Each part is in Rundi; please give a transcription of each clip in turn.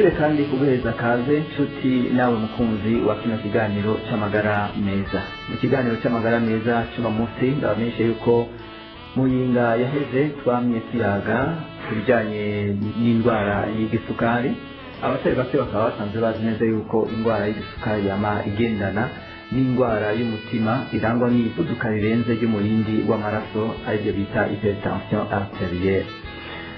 turashoboye kandi kuguhereza kaze nshuti nawe mukunzi wa kino kiganiro cy'amagara meza. Mu kiganiro cy'amagara meza cy'uno munsi ndabamenyesha yuko muyinga yaheze twamye tuyaga ku bijyanye n'indwara y'igisukari. Abatari bake bakaba basanzwe bazi neza yuko indwara y'igisukari yama igendana n'indwara y'umutima irangwa n'ivuduka rirenze ry'umurindi w'amaraso aribyo bita hypertension arterielle.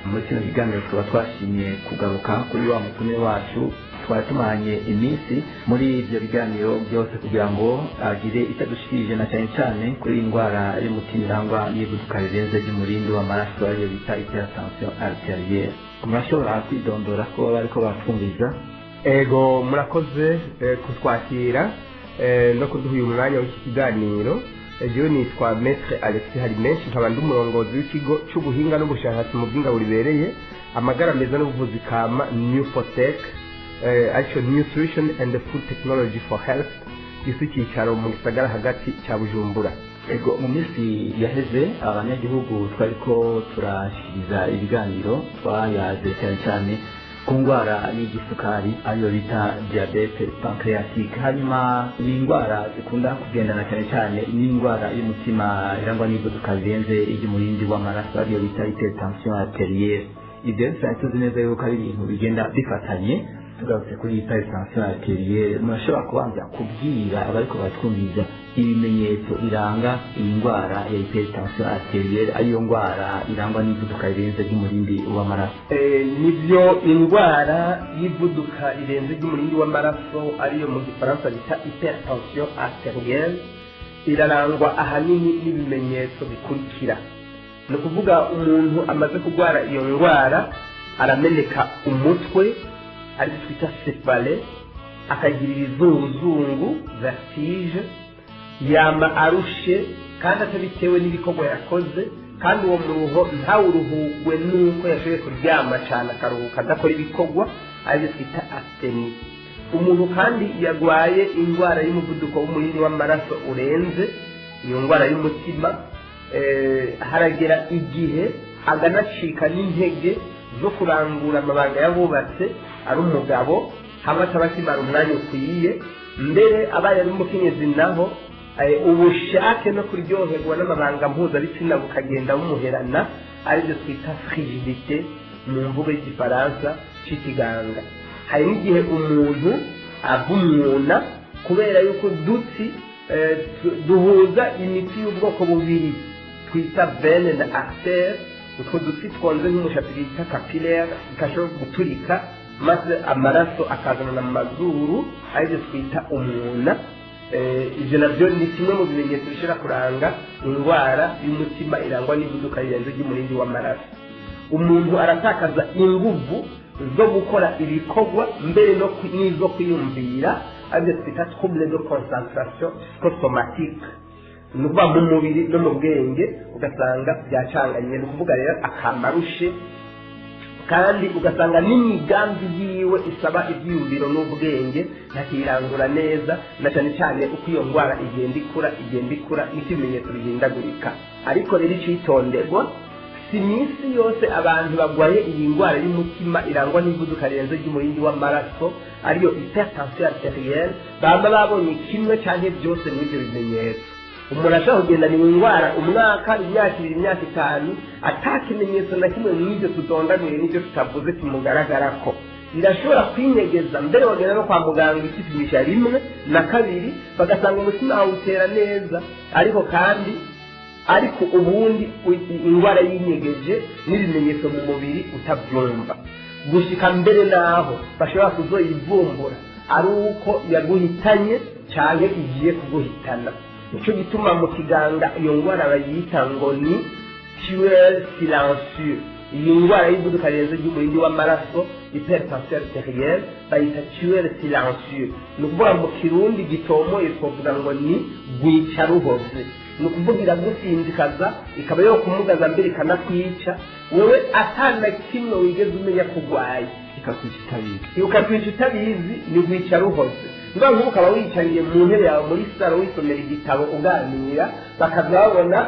Muri kino kiganiro tukaba twashimye kugaruka kuri wa mutumire wacu twari tumanye iminsi muri ibyo biganiro byose kugira ngo agire icyo adushikirije na cyane cyane kuri indwara y'umutima irangwa n'ivuduka rirenze ry'umurindi w'amaraso aribyo bita hypertension arterielle. Murashobora kwidondora ko bariko batwumviza? Ego murakoze kutwakira no kuduha uyu mwanya w'iki kiganiro. Ejo nitwa Maître Alexis Harimenshi, nkaba ndi umurongozi w'ikigo cy'ubuhinga n'ubushakashatsi mu bw'ingabo ribereye amagara meza n'ubuvuzi kama Newfotech, actually Nutrition and Food Technology for Health, gifite icyicaro mu gisagara hagati cya Bujumbura. Ego mu minsi yaheze abanyagihugu twariko turashikiriza ibiganiro twayaze cyane cyane ku ndwara y'igisukari ariyo bita diabete pancreatique. Hanyuma ni indwara zikunda kugendana cyane cyane n'indwara y'umutima irangwa n'ivuduka rirenze ry'umurindi w'amaraso ariyo bita hypertension arterielle. Ibyo bisa tuzi neza yuko ari ibintu bigenda bifatanye. Tugarutse kuri hypertension arterielle, murashobora kubanza kubwira abariko batwumviza ibimenyetso biranga iyi ndwara ya hypertension arterielle, ariyo ndwara irangwa n'ivuduka rirenze ry'umurindi w'amaraso? Nibyo, indwara y'ivuduka rirenze ry'umurindi w'amaraso ariyo mu gifaransa bita hypertension arterielle irarangwa ahanini n'ibimenyetso bikurikira. Ni ukuvuga umuntu amaze kurwara iyo ndwara arameneka umutwe ari twita cefale, akagira ibizunguzungu vertige, yama arushe kandi atabitewe n'ibikorwa yakoze, kandi uwo muruho ntawuruhugwe nuko yashoboye kuryama cyane akaruhuka adakora ibikorwa, aribyo twita asteni. Umuntu kandi yagwaye indwara y'umuvuduko w'umurindi w'amaraso urenze, iyo ndwara y'umutima, haragera igihe aganacika n'intege zo kurangura amabanga yabubatse ari umugabo, haba atabakimara umwanya ukwiye, mbere abaye ari umukenyezi naho ubushake no kuryoherwa n'amabanga mpuzabitsina bukagenda bumuherana, aribyo twita frigidite mu mvugo y'igifaransa c'ikiganga. Hari n'igihe umuntu avumuna kubera yuko dutsi duhuza imiti y'ubwoko bubiri twita veine na artère, utwo dutsi twonze nk'umushatsi bita capillaire gashobora guturika maze amaraso akazana mu mazuru, aribyo twita umwuna. Ibyo nabyo ni kimwe mu bimenyetso bishobora kuranga indwara y'umutima irangwa n'ivuduka rirenze ry'umurindi w'amaraso. Umuntu aratakaza inguvu zo gukora ibikorwa mbere n'izo kwiyumvira, aribyo twita trouble de concentration psychosomatique. Ni ukuvuga mu mubiri no mu bwenge ugasanga byacanganye. Ni ukuvuga rero akamarushe, kandi ugasanga n'imigambi yiwe isaba ibyiyumviro n'ubwenge ntakirangura neza, na cyane cyane uko iyo ndwara igenda ikura n'ikimenyetso bihindagurika. Ariko rero icitonderwa, si minsi yose abantu bagwaye iyi ndwara y'umutima irangwa n'ivuduka rirenze ry'umurindi w'amaraso ariyo hypertension arterielle baba babonye kimwe cyane byose n'ibyo bimenyetso. Umuntu ashobora kugendana indwara umwaka, imyaka ibiri, imyaka itanu, atakimenyetso na kimwe n'ibyo tudondaguye n'ibyo tutavuze kimugaragarako. Birashobora kwinyegeza, mbere bagenda no kwa muganga ikipimisha rimwe na kabiri bagasanga umutima wawe utera neza, ariko ubundi indwara yinyegeje n'ibimenyetso mu mubiri utabyumva, gushika mbere naho bashobora kuzoyivumbura ari uko yaguhitanye cyane igiye kuguhitana. Nicyo gituma mu kiganga iyo ndwara bayita ngo ni tueur silencieux. Iyi ndwara y'ivuduka rirenze ry'umurindi w'amaraso hypertension arterielle bayita tueur silencieux. Ni ukuvuga mu kirundi gitomoye twavuga ngo ni rwicaruhoze. Ni ukuvuga iragusinzikaza, ikaba yo kumugaza mbere ikanakwica, wowe atana kimwe wigeze umenya kugwaye, ikakwica utabizi. Ni rwicaruhoze. Niba nk'ubu ukaba wicariye mu ntebe yawe muri salo wisomera igitabo uganira, bakazabona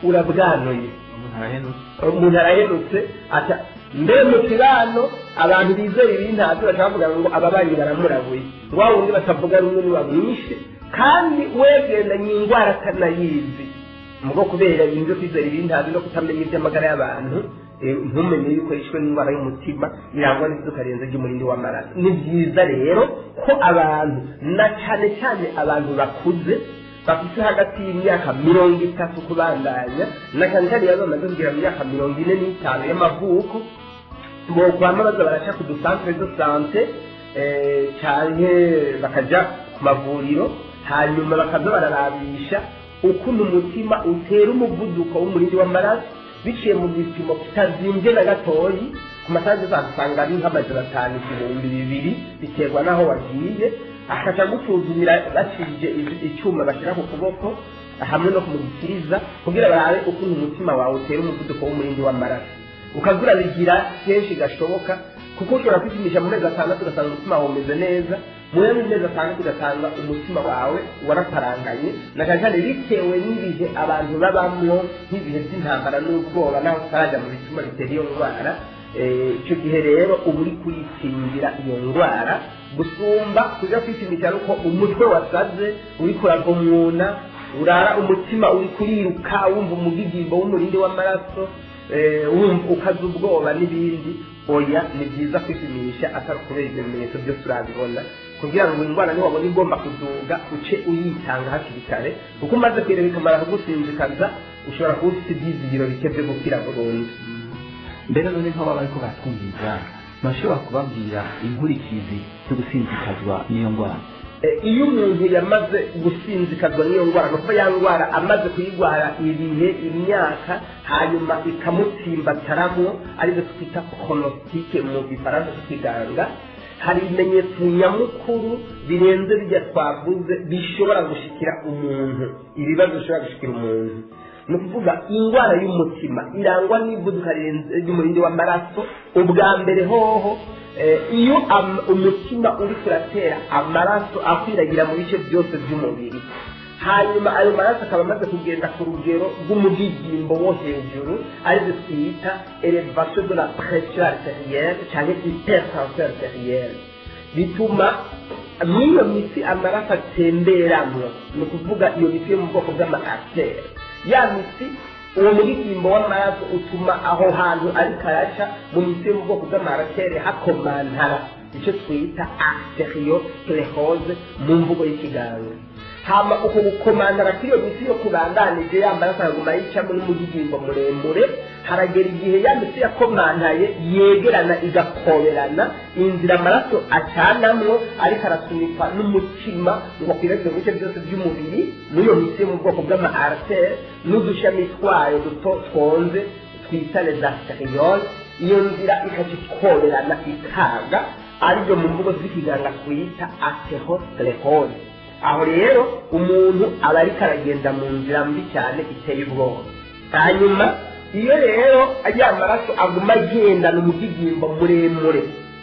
urabwanuye, umuntu arahenutse, mbere mu kibano abantu bizeye ibintazi bakavuga ngo ababanyi baramurabuye ngo wa wundi batavuga rumwe n'abamwishe kandi wegendanye indwara atanayizi mugo kubera ibintu kwizera ibintazi no kutamenya iby'amagara y'abantu ntumenye yuko yishwe n'indwara y'umutima irangwa n'izuka rirenze ry'umurindi w'amaraso ni byiza rero ko abantu na cyane cyane abantu bakuze bafite hagati y'imyaka 30 kubandanya na cyane cyane bamaze kugira imyaka 45 y'amavuko bo kwama baza baraca ku dusantre de santé cyane bakaja ku mavuriro hanyuma bakaza bararabisha ukuntu umutima utera umuvuduko w'umurindi w'amaraso biciye mu bipimo kitazimbye na gatoyi ku masaje zasanga ari nk'amajana 5,200 biterwa naho wagiye akaca gusuzumira bashije icyuma bashyira ku kuboko hamwe no kumugikiriza kugira barabe ukuntu umutima wawe utera umuvuduko w'umurindi w'amaraso ukagura bigira kenshi gashoboka kuko ushobora kwipimisha mu mezi 6 ugasanga umutima wawe umeze neza mu mezi 6 ugasanga umutima wawe warataranganye na cyane bitewe n'ibihe abantu babamwo nk'ibihe by'intambara n'ubwoba naho utaraja mu bituma bitera iyo ndwara icyo gihe rero uba uri kuyikingira iyo ndwara gusumba kuja kwipimisha uko umutwe wasaze uri kuragomuna urara umutima uri kuriruka wumva umugigimbo w'umurindi w'amaraso wumva ukaza ubwoba n'ibindi oya ni byiza kwipimisha atari kubera ibyo bimenyetso byose urabibona kugira ngo indwara niho wabona igomba kuduga uce uyitanga hakiri kare kuko umaze kwireba ikamara kugusinzikaza ushobora kuba ufite ibyizigiro bike byo gukira burundu mbere none nk'abo bariko batwumviriza bashobora kubabwira inkurikizi zo gusinzikazwa n'iyo ndwara iyo umuntu yamaze gusinzikazwa n'iyo ndwara kuko ya ndwara amaze kuyirwara ibihe imyaka hanyuma ikamutsimbataramo aribyo twita chronostique mu gifaransa cy'ikiganga hari ibimenyetso nyamukuru birenze bijya twavuze bishobora gushikira umuntu ibibazo bishobora gushikira umuntu ni ukuvuga indwara y'umutima irangwa n'ivuduka ry'umurindi w'amaraso ubwa mbere hoho iyo umutima uri kuratera amaraso akwiragira mu bice byose by'umubiri hanyuma ayo maraso akaba amaze kugenda ku rugero rw'umugigimbo wo hejuru aribyo twita elevation de la pression artérielle cyangwa hypertension artérielle bituma n'iyo mitsi amaraso atemberamo ni ukuvuga iyo mitsi yo mu bwoko bw'ama-artère ya mitsi uwo mugigimbo w'amaraso utuma aho hantu ari karaca mu mitsi yo mu bwoko bw'ama-artère hakomantara icyo twita arteriosclerose mu mvugo y'ikiganga hama uko gukomandara k'iyo mitsi yo kubandanije y'amaraso aguma yicamo n'umugigimbo muremure haragera igihe ya mitsi yakomantaye yegerana igakoberana inzira amaraso acanamwo ariko arasunikwa n'umutima ngo akwiragize mu bice byose by'umubiri n'iyo mitsi yo mu bwoko bw'ama-artère n'udushami twayo duto twonze twita les artérioles iyo nzira ikagikoberana ikaga aribyo mu mvugo z'ikiganga twita atherosclerose aho rero umuntu aba ariko aragenda mu nzira mbi cyane iteye ubwoba hanyuma iyo rero ajya amaraso aguma agendana umugigimbo muremure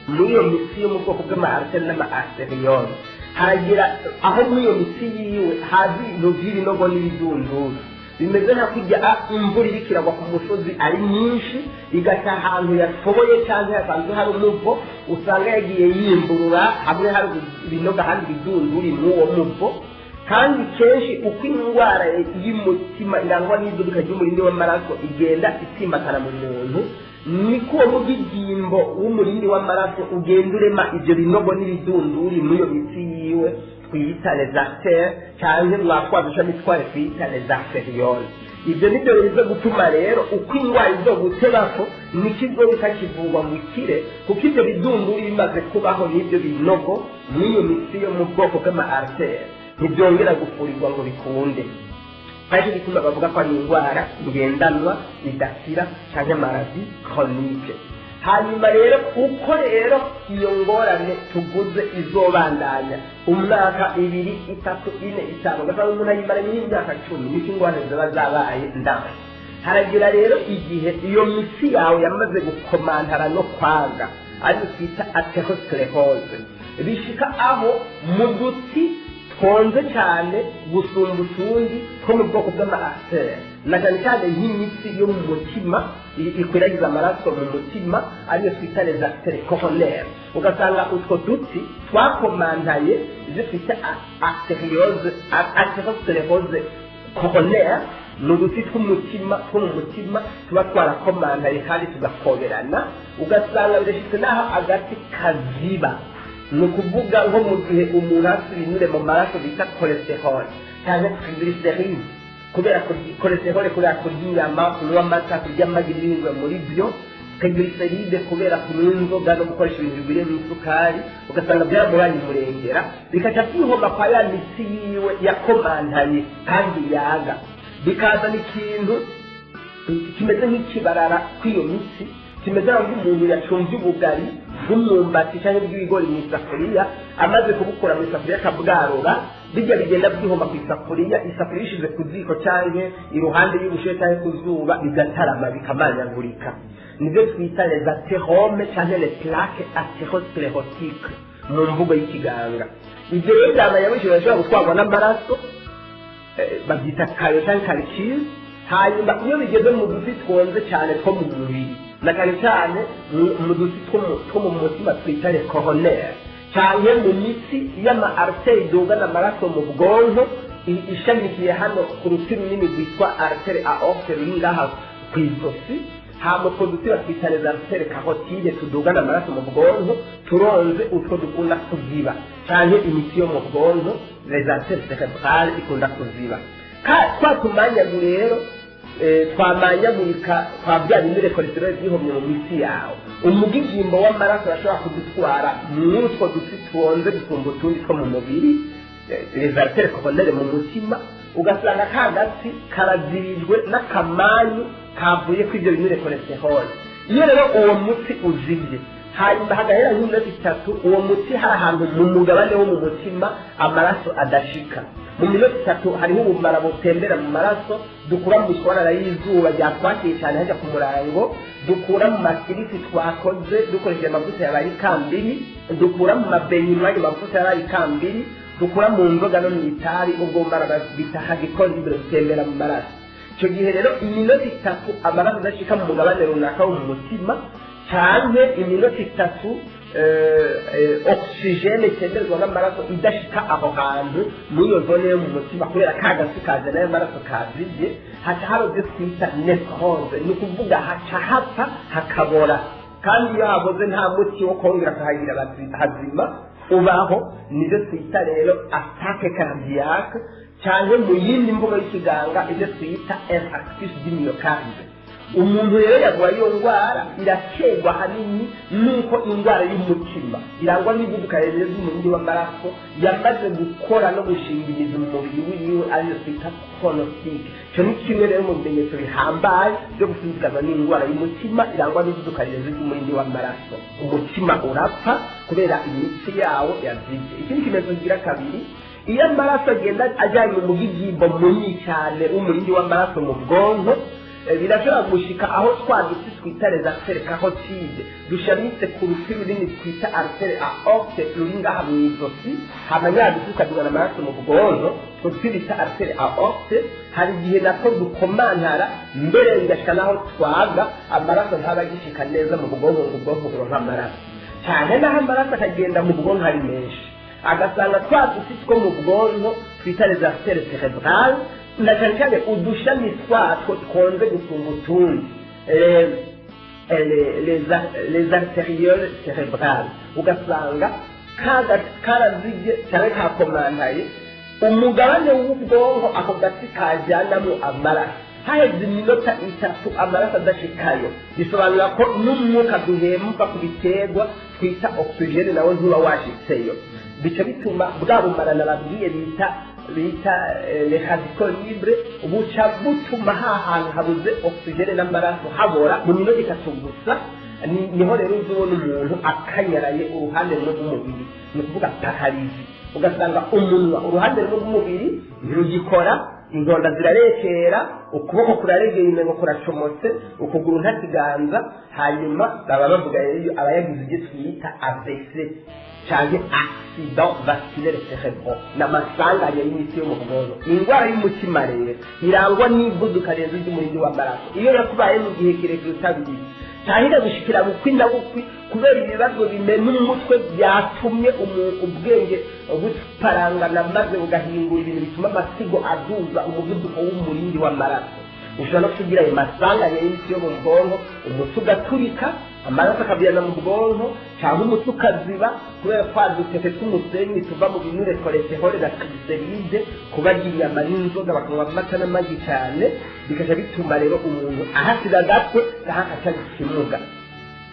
muri iyo mitsi yo mu bwoko bw'ama-artère n'ama-artériole haragira aho muri iyo mitsi yiwe hazi ibintu by'ibinogo n'ibidunduru bimeze nka kujya imvura iriko iragwa ku musozi ari nyinshi igaca ahantu yatoboye cyangwa hasanzwe hari umuvo usanga yagiye yimburura hamwe hari ibinogo ahandi bidunduri mw'uwo muvo kandi kenshi uko indwara y'umutima irangwa n'iduka ry'umurindi w'amaraso igenda itsimbatana mu muntu niko uwo mugigimbo w'umurindi w'amaraso ugenda urema ibyo binogo n'ibidunduri mw'iyo mitsi yiwe twita les artères cyangwa mwakwaza ushami tware twita les artérioles ibyo nibyo biza gutuma rero uko indwara izo gutebako n'ikigo bitakivugwa mu kire kuko ibyo bidunduri bimaze kubaho n'ibyo binogo n'iyo mitsi yo mu bwoko bw'ama-artère ntibyongera gufurirwa ngo bikunde ariko bituma bavuga ko ari indwara ngendanwa idakira cyangwa maladie chronique hanyuma rero uko rero iyo ngorane tuguze izobandanya umwaka 2, 3, 4, 5 ugasanga umuntu ayimaranye n'imyaka 10 niko ingorane ziba zabaye ndanga haragira rero igihe iyo mitsi yawe yamaze gukomantara no kwaga ariko twita atherosclerose bishika aho mu duti twonze cyane gusumba utundi two mu bwoko bw'ama-artère na cyane cyane nk'imitsi yo mu mutima ikwiragiza amaraso mu mutima ariyo twita les artères coronaires ugasanga utwo duti twakomantaye izo twita artériosclérose coronaire ni uduti tw'umutima two mu mutima tuba twarakomantaye kandi tugakoberana ugasanga birashyitse n'aho agati kaziba ni ukuvuga nko mu gihe umuntu afite ibinure mu maraso bita cholesterol cyangwa triglyceride kubera cholesterol kubera kurya inyama kunywa amata kurya amagi n'ibindi muri byo triglyceride kubera kunywa inzoga no gukoresha ibintu bigwiriye mu isukari ugasanga byaramubaye umurengera bikaca byihoma kwa ya mitsi yiwe yakomantaye kandi yaga bikazana ikintu kimeze nk'ikibarara kw'iyo mitsi kimeze nk'umuntu yacumvye ubugari bw'umwumbati cyangwa bw'ibigori mu isafuriya amaze kubukura mu isafuriya akabwarura bijya bigenda byihoma ku isafuriya ishize ku ziko cyangwa iruhande y'ubushuhe cyangwa ku zuba bigatarama bikamanyagurika nibyo twita les athéromes cyangwa les plaques athérosclérotiques mu mvugo y'ikiganga ibyo rero byamanyagurika bishobora gutwarwa n'amaraso babyita kayo cyangwa calcule hanyuma iyo bigeze mu duti twonze cyane two mu mubiri na cyane cyane mu duti two mu mutima twita les coronaires cyane mu mitsi y'ama-artère idugana amaraso mu bwonko ishamikiye hano ku ruti runini rwitwa artère aorte ruri ngaha ku izosi hama utwo duti batwita les artères carotides tudugana amaraso mu bwonko turonze utwo dukunda kuziba cyane imitsi yo mu bwonko les artères cérébrales ikunda kuziba twatumanyagura rero twamanyagurika kwa bya binure cholesterol byihomye mu mitsi yawe umugigimbo w'amaraso urashobora kudutwara muri utwo duti twonze dusumba utundi two mu mubiri les artères coronaires mu mutima ugasanga ka gati karazirijwe n'akamanyu kavuye kw'ibyo binure cholesterol iyo rero uwo mutsi uzibye hanyuma hagahera nk'iminota itatu uwo mutsi hari ahantu mu mugabane wo mu mutima amaraso adashika mu minota itatu hariho ubumara butembera mu maraso dukura mu mishwarara y'izuba ryatwakiye cyane hajya ku murango dukura mu makirisi twakoze dukoresheje amavuta yabaye ikambiri dukura mu mabenyinwa amavuta yabaye ikambiri dukura mu nzoga no mu itabi ubwo bumara bita hagikondibure butembera mu maraso icyo gihe rero iminota itatu amaraso adashika mu mugabane runaka wo mu mutima cyane iminota itatu oxygene itemberwa n'amaraso idashika aho hantu muri iyo zone yo mu mutima kubera ka gasi kaje nayo amaraso kazibye haca hari ibyo twita necrose ni ukuvuga haca hapfa hakabora kandi iyo haboze nta muti wo kongera kuhagira hazima ubaho nibyo twita rero attaque cardiaque cyangwa mu yindi mvugo y'ikiganga ibyo twita infarctus du myocarde umuntu rero yarwaye iyo ndwara iraterwa hanini nuko indwara y'umutima irangwa n'ivuduka rirerire ry'umurindi w'amaraso yamaze gukora no gushinga imizi mu mubiri wiwe ariyo twita chronocyte icyo ni kimwe rero mu bimenyetso bihambaye byo gusubirizwa n'indwara y'umutima irangwa n'ivuduka rirerire ry'umurindi w'amaraso umutima urapfa kubera imitsi yawo yazibye ikindi kimenyetso kigira kabiri iyo amaraso agenda ajyanye umugigimbo munini cyane w'umurindi w'amaraso mu bwonko birashobora gushika aho twaduti twita les artères carotides dushamitse ku ruti runini twita artère aorte ruri ngaha mu izosi hamanyaduti tukadugana amaraso mu bwonko two twita artère aorte hari igihe nako dukomantara mbere bigashika naho twaga amaraso ntaba agishika neza mu bwonko ngo ubwonko buronka amaraso cyane naho amaraso akagenda mu bwonko ari menshi agasanga twaduti two mu bwonko twita les artères cérébrales na cyane cyane udushami twatwo twonze gusumba utundi les artérioles cérébrales ugasanga karazibye cyane kakomantaye umugabane w'ubwonko ako gati kajyanamo amaraso haheze iminota itatu amaraso adashikayo bisobanura ko n'umwuka duhemba ku biterwa twita oxygene nawe ntuba washitseyo bica bituma bwa bumara nababwiye bita les radicaux libres buca butuma hahantu habuze oxygene n'amaraso habora mu minota itatu gusa niho rero uzubona umuntu akanyaraye uruhande rumwe rw'umubiri ni ukuvuga pararizi ugasanga umunwa uruhande rumwe rw'umubiri ntirugikora intonda zirarekera ukuboko kuraregeye imengo kuracomotse ukuguru ntakiganza hanyuma baba bavuga rero aba yagize ibyo twita AVC cyangwa accident vasculaire cérébral n'amasanganya y'imiti yo mu bwonko. Indwara y'umutima rero irangwa n'ivuduka rirenze ry'umurindi w'amaraso iyo yakubaye mu gihe kirekire utabizi cyahira gushikira bukwi na bukwi kubera ibibazo bimena umutwe byatumye ubwenge buparangana maze bugahingura ibintu bituma amasigo aduza umuvuduko w'umurindi w'amaraso. Ushobora no kugira ayo masanganya y'imiti yo mu bwonko, umutwe ugaturika amaraso akabiyana mu bwonko cyangwa umutwe ukaziba kubera twadutete tw'umusenyi tuva mu binure cholesterol na triglyceride kubagira inyama n'inzoga bakanywa amata n'amagi cyane bikaja bituma rero umuntu ahasira gatwe ahakaca ikimuga.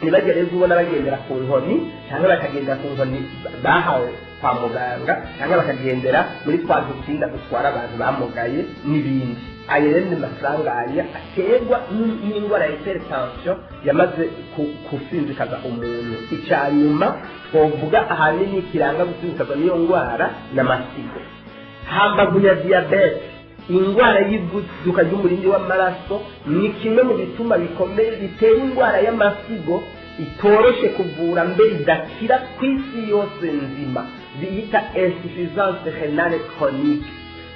Ntibajya rero ubona bagendera ku nkoni cyangwa bakagendera ku nkoni bahawe kwa muganga cyangwa bakagendera muri twa dutsinda dutwara abantu bamugaye n'ibindi. Ayo rero ni masanganya aterwa n'indwara ya hypertension yamaze kusinzikaza umuntu. Icyanyuma twovuga ahanini kiranga gusinzikaza n'iyo ndwara n'amasigo. Hambavu ya diabete, indwara y'ivuduka ry'umurindi w'amaraso ni kimwe mu bituma bikomeye bitera indwara y'amasigo itoroshe kuvura mbere idakira ku isi yose nzima biyita insuffisance rénale chronique.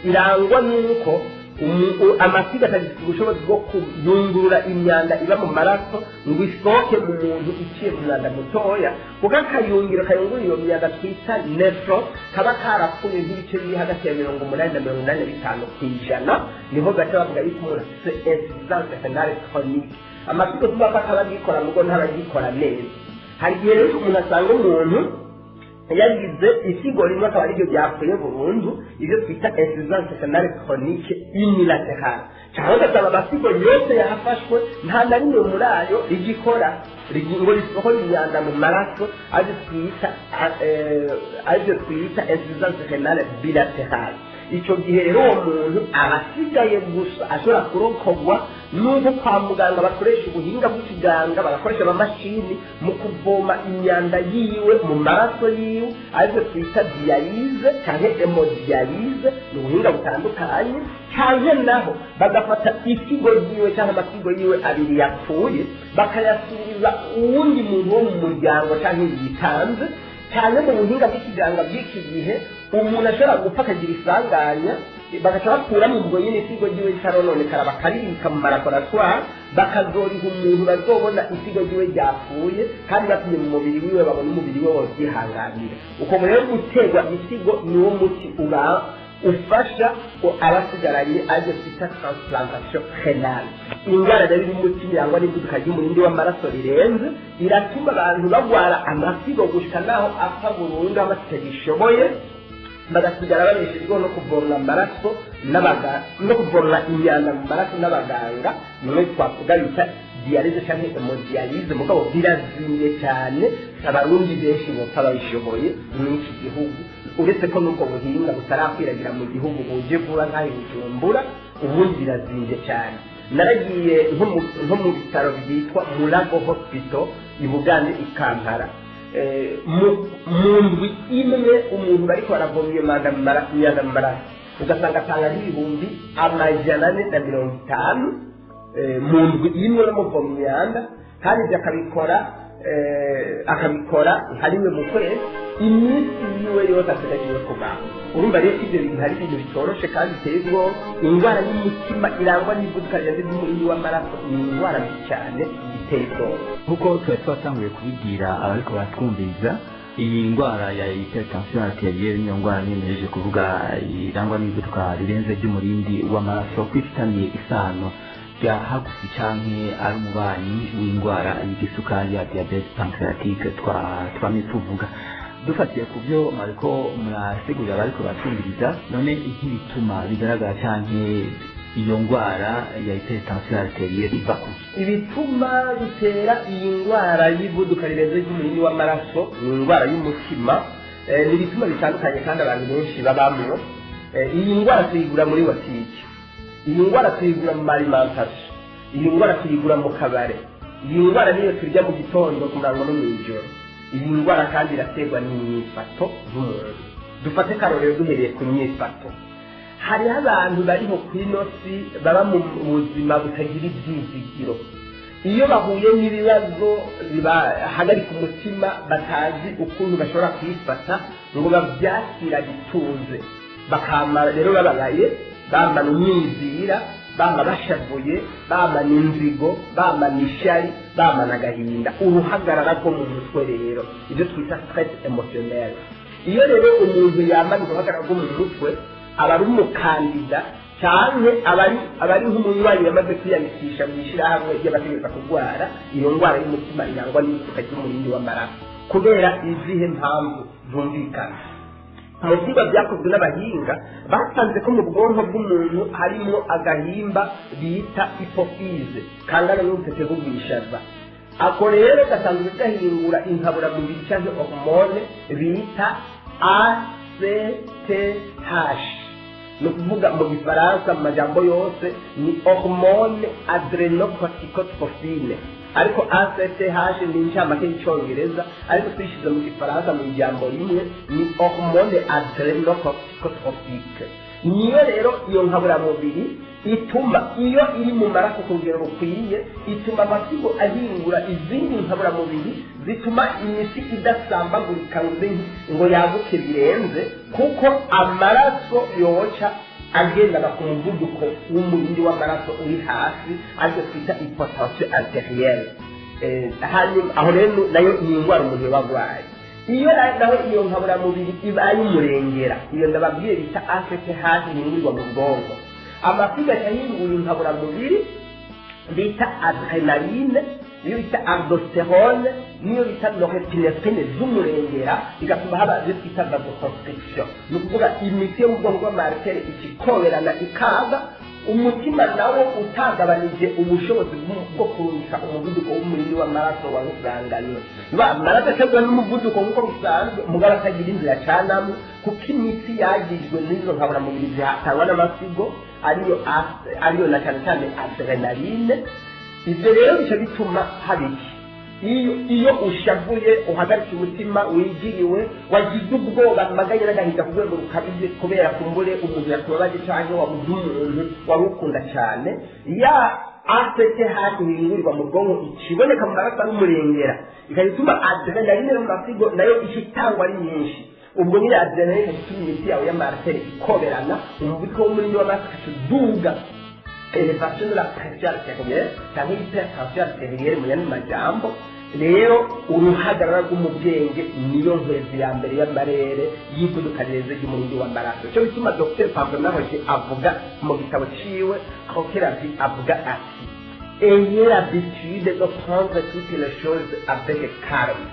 Irangwa n'uko amasigo atagifite ubushobozi bwo kuyungurura imyanda iba mu maraso ngo isohoke mu muntu iciye mu myanda mutoya kuko akayungiro kayungurura iyo myanda twita nephro kaba karapfuye nk'ibice biri hagati ya 80 na 85%, niho gace bavuga yuko umuntu afite insuffisance rénale chronique. Amasigo tuba akaba agikora mugo ntabagikora neza. Hari igihe rero umuntu asanga umuntu yagize isigo rimwe akaba aribyo byapfuye burundu, ibyo twita insuffisance rénale chronique unilatérale. Cyangwa ugasanga amasigo yose yafashwe nta na rimwe muri ayo rigikora ngo risohora imyanda mu maraso aribyo twita insuffisance rénale bilatérale. Icyo gihe rero uwo muntu abasigaye gusa ashobora kurokogwa n'uko kwa muganga bakoresha ubuhinga bw'ikiganga bagakoresha amamashini mu kuvoma imyanda yiwe mu maraso yiwe aribyo twita dialyse cyangwa hemodialyse. Ni ubuhinga butandukanye. Cyangwa naho bagafata isigo yiwe cyangwa amasigo yiwe abiri yapfuye bakayasubiza uwundi muntu wo mu muryango cyangwa yitanze. Cyane mu buhinga bw'ikiganga bw'iki gihe umuntu ashobora gupfa akagira isanganya bagaca bakura mu bwo nyine isigo ryiwe ritarononekara bakaribika mu maraboratoire bakazoriha umuntu bazobona isigo ryiwe ryapfuye kandi bapimye mu mubiri wiwe babona umubiri we wose yihanganira. Uko rero guterwa isigo niwo muti ufasha ko abasigaranye aribyo twita transplantation rénale. Indwara rero y'umutima irangwa n'ivuduka ry'umurindi w'amaraso rirenze iratuma abantu bagwara amasigo gushika naho apfa burundu abatagishoboye bagasigara babeshejweho no kuvomwa amaraso no kuvomwa imyanda mu maraso n'abaganga. nimwe twavuga bita dialyse cyangwa hemodialyse mugabo birazimye cyane abarundi benshi bopfa babishoboye muri iki gihugu. Uretse ko nuko buhinga butarakwiragira mu gihugu buje vuba nkaho Bujumbura ubundi birazimye cyane. Naragiye nko mu bitaro byitwa Mulago Hospital i Bugande i Kampala. Mu ndwi imwe umuntu bariko baravoma iyo myanda mu maraso ugasanga atanga n'ibihumbi 450 mu ndwi imwe bamuvoma imyanda kandi akabikora hariwe mu kwezi iminsi yiwe yose atagagiwe kubaho. Urumva rero ibyo bintu hari ibintu bitoroshe kandi bitezwo. Indwara y'umutima irangwa n'ivuduka rirenze ry'umurindi w'amaraso ni indwara mbi cyane iteye ubwoba. Nk'uko twari twatanguye kubibwira abariko batwumviriza, iyi ndwara ya hypertension arterielle niyo ndwara nyemeje kuvuga irangwa n'ivuduka rirenze ry'umurindi w'amaraso kwifitaniye isano rya hagufi canke ari umubanyi w'indwara y'igisukari ya diabete pancreatique twamye tuvuga. Dufatiye ku byo mariko murasigurira bariko batwumviriza, none nk'ibituma bigaragara canke iyo ndwara ya hypertension arterielle iva kuki? Ibituma bitera iyi ndwara y'ivuduka rirenze ry'umurindi w'amaraso ni indwara y'umutima. Ni ibituma bitandukanye kandi abantu benshi babamwo. Iyi ndwara tuyigura muri watiki, iyi ndwara tuyigura mu alimentation, iyi ndwara tuyigura mu kabare, iyi ndwara niyo turya mu gitondo ku murango no mw'ijoro. Iyi ndwara kandi iraterwa n'imyifato y'umuntu. Dufate karorero duhereye ku myifato. hariho abantu bariho ku inosi baba mu buzima butagira ibyizigiro iyo bahuye n'ibibazo bibahagarika umutima batazi ukuntu bashobora kwifata ngo babyakira bitunze bakamara rero bababaye bamana umwizira bama bashavuye bamana inzigo bamana ishyari bamana agahinda uruhagarara rwo mu mutwe rero ibyo twita stress emotionnel iyo rero umuntu yamana uruhagarara rwo mu mutwe aba ari umukandida cyane abari nk'umunywanyi yamaze kwiyandikisha mu ishyirahamwe ry'abategereza kurwara iyo ndwara y'umutima irangwa n'isuka ry'umurindi w'amaraso kubera izihe mpamvu zumvikana mu byigwa byakozwe n'abahinga basanze ko mu bwonko bw'umuntu harimo agahimba bita hypophyse kangana n'urutete rw'ubwishaza ako rero gasanzwe gahingura inkaburamubiri cyangwa hormone bita ACTH ni ukuvuga mu gifaransa mu majambo yose ni hormone adrenocorticotrophine ariko ACTH ni incamake y'icyongereza ariko tuyishyize mu gifaransa mu ijambo rimwe ni hormone adrenocorticotropique niyo rero iyo nkaburamubiri ituma iyo iri mu maraso ku rugero rukwiye ituma amasigo ahingura izindi nkaburamubiri zituma imiti idasambagurika ngo yaguke birenze kuko amaraso yoca agendana ku muvuduko w'umurindi w'amaraso uri hasi ariko twita hypotension arterielle hanyuma aho rero nayo ni indwara umuntu yaba arwaye iyo naho iyo nkaburamubiri ibaye umurengera iyo ndababwiye bita ACTH ihingurirwa mu bwonko amasiga ahingura inkaburamubiri bita adrenaline niyo bita aldosterone niyo bita norepinephrine z'umurengera bigatuma haba ibyo twita vasoconstriction ni ukuvuga imiti yo mu bwonko bw'amartere ikikoberana ikaga umutima nawo utagabanije ubushobozi bwo kurungika umuvuduko w'umurindi w'amaraso wa rusanganywe amaraso ategwa n'umuvuduko nk'uko bisanzwe mugabo atagira inzira canamo kuko imiti yagijwe n'izo nkaburamubiri zihatangwa n'amasigo ariyo na cyane cyane adrenaline ibyo rero bica bituma habiki iyo ushavuye uhagarika umutima wigiriwe wagize ubwoba maganye n'agahinda ku rwego rukabije kubera kumbure umuntu yakubabaje cyangwa wabuze umuntu wari ukunda cyane ya ACTH ihingurirwa mu bwonko ikiboneka mu maraso n'umurengera ikabituma adrenaline mu masigo nayo ishitangwa ari nyinshi ubwo nyine adrenaline ituma imiti yawe y'amartere ikoberana umuvuduko w'umurindi w'amaraso ukaduga elevation de la pression arterielle cyangwa hypertension arterielle mu yandi majambo rero uruhagarara rw'umubwenge niyo nkwezi ya mbere y'amarere y'ivuduka rireze ry'umurindi w'amaraso cyo bituma Dr Pablo Nahoje avuga mu gitabo ciwe Coqueravie avuga ati ayez l'habitude de prendre toutes les choses avec calme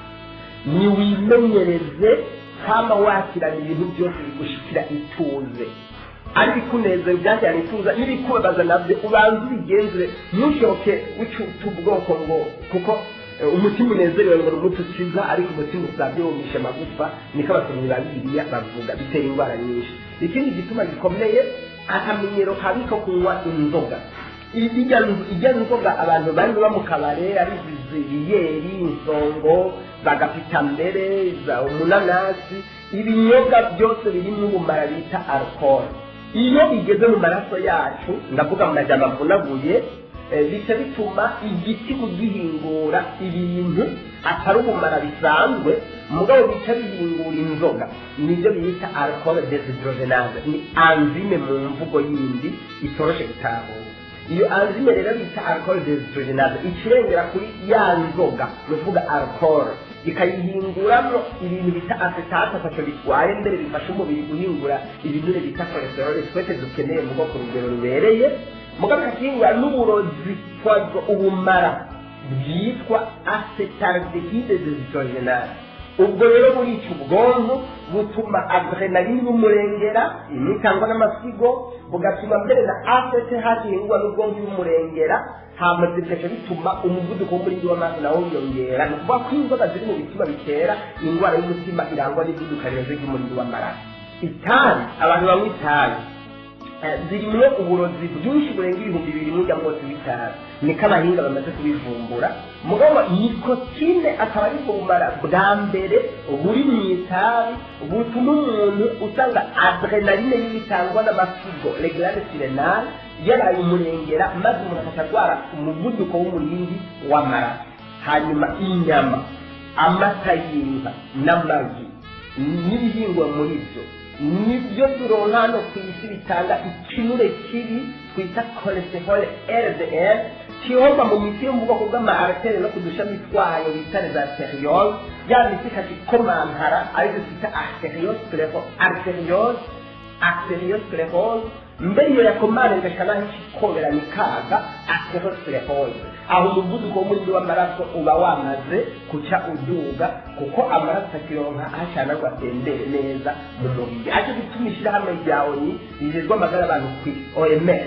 ni wimenyereze kama wakirana ibintu byose bigushikira ituze ariko ikunezero byajyana ituza n'ibikubabaza nabyo ubanza ubigenzure ntushoke wicuta ubwoko ngo kuko umutima unezerewe ngo umuti ukiza ariko umutima usabye wumisha amagufa niko abasomyi ba Bibiliya bavuga bitera indwara nyinshi ikindi gituma gikomeye akamenyero kabi ko kunywa inzoga ijya nzoga abantu bari mu kabare ari zibiyeri insongo bagapita mbere umunanasi ibinyobwa byose birimo ubumara bita alcohol iyo igeze mu maraso yacu ndavuga mu majambo avunaguye bica bituma igiti kugihingura ibintu atari ubumara bisanzwe mugabo bica bihingura inzoga nibyo bita alcohol deshydrogenase ni enzyme mu mvugo yindi itoroshe gutahura iyo enzyme rero bita alcohol deshydrogenase ikirengera kuri ya nzoga nuvuga alcohol ikayihinguramo ibintu bita acetate ataco bitwaye mbere bifasha umubiri guhingura ibinure bita cholesterol twese dukeneye mu bwoko rugero rubereye mugabo kakingura n'uburozi twazo ubumara bwitwa acetaldehyde deshydrogenase ubwo rero burica ubwonko butuma adrenaline y'umurengera imitangwa n'amasigo bugatuma mbere na ACTH ihingwa n'ubwonko y'umurengera hamaze bigaca bituma umuvuduko w'umurindi w'amaraso nawo wiyongera ni ukuvuga ko inzoga ziri mu bituma bitera indwara y'umutima irangwa n'ivuduka rirenze ry'umurindi w'amaraso itabi abantu banywa itabi zirimwo uburozi bwinshi burenga ibihumbi bibiri n'ijya bwose bitanu niko abahinga bamaze kubivumbura mugabo nikotine akaba ari ubumara bwa mbere buri mu itabi butuma umuntu usanga adrenaline y'ibitangwa n'amasigo regulare sirenale yaraye umurengera maze umuntu akagwara umuvuduko w'umurindi w'amaraso hanyuma inyama amata y'inka n'amagi n'ibihingwa muri byo nibyo turonka hano ku isi bitanga ikinure kibi twita cholesterol LDL kihova mu miti yo mu bwoko bw'amaarteri no ku dushami twayo bita les arterioles ya miti ikakomantara arizo twita arteriosclerose mbere iyo yakomane ngashana nk'ikobera nikaga arteriosclerose aho umuvuduko w'umurindi w'amaraso uba wamaze kuca uduga kuko amaraso akironka ahashana ngo atembere neza mu mubiri ariko gituma ishyirahamwe rya ONU rijejwe amagara abantu ku OMS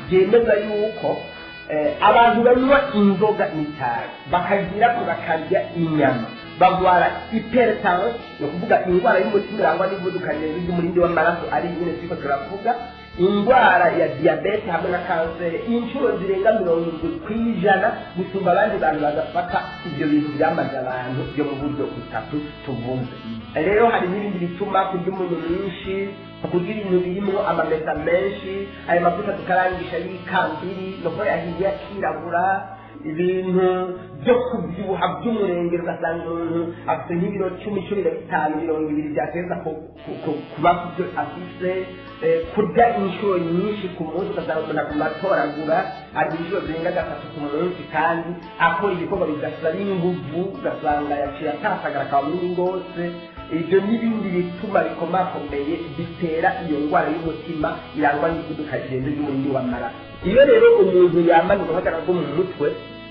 ryemeza yuko abantu banywa inzoga n'itabi bakagira bakarya inyama bagwara hypertension no kuvuga indwara y'umutima irangwa n'ivudukanye ry'umurindi w'amaraso ari nyine siko turavuga indwara ya diabete hamwe na kanseri inshuro zirenga 70% gusumba abandi bantu bagafata ibyo bintu byamaze abantu byo mu buryo butatu tuvuze rero hari n'ibindi bituma kurya umuntu mwinshi kugira ibintu birimo amamesa menshi ayo mavuta tukarangisha y'ikambiri no yahiye akirabura ibintu byo kubyibuha by'umurenge ugasanga umuntu afite nk'ibiro 10-15 byateza kuba kubyo afise kurya inshuro nyinshi ku munsi ugasanga umuntu akumatoragura ari inshuro zirenga 3 ku munsi kandi akora ibikorwa bigasaba n'inguvu ugasanga yaciye atasagara akaba munini rwose ibyo n'ibindi bituma bikomakomeye bitera iyo ndwara y'umutima irangwa n'ivuduka rirenze ry'umurindi w'amaraso iyo rero umuntu yambaye uruhagarara rwo mu mutwe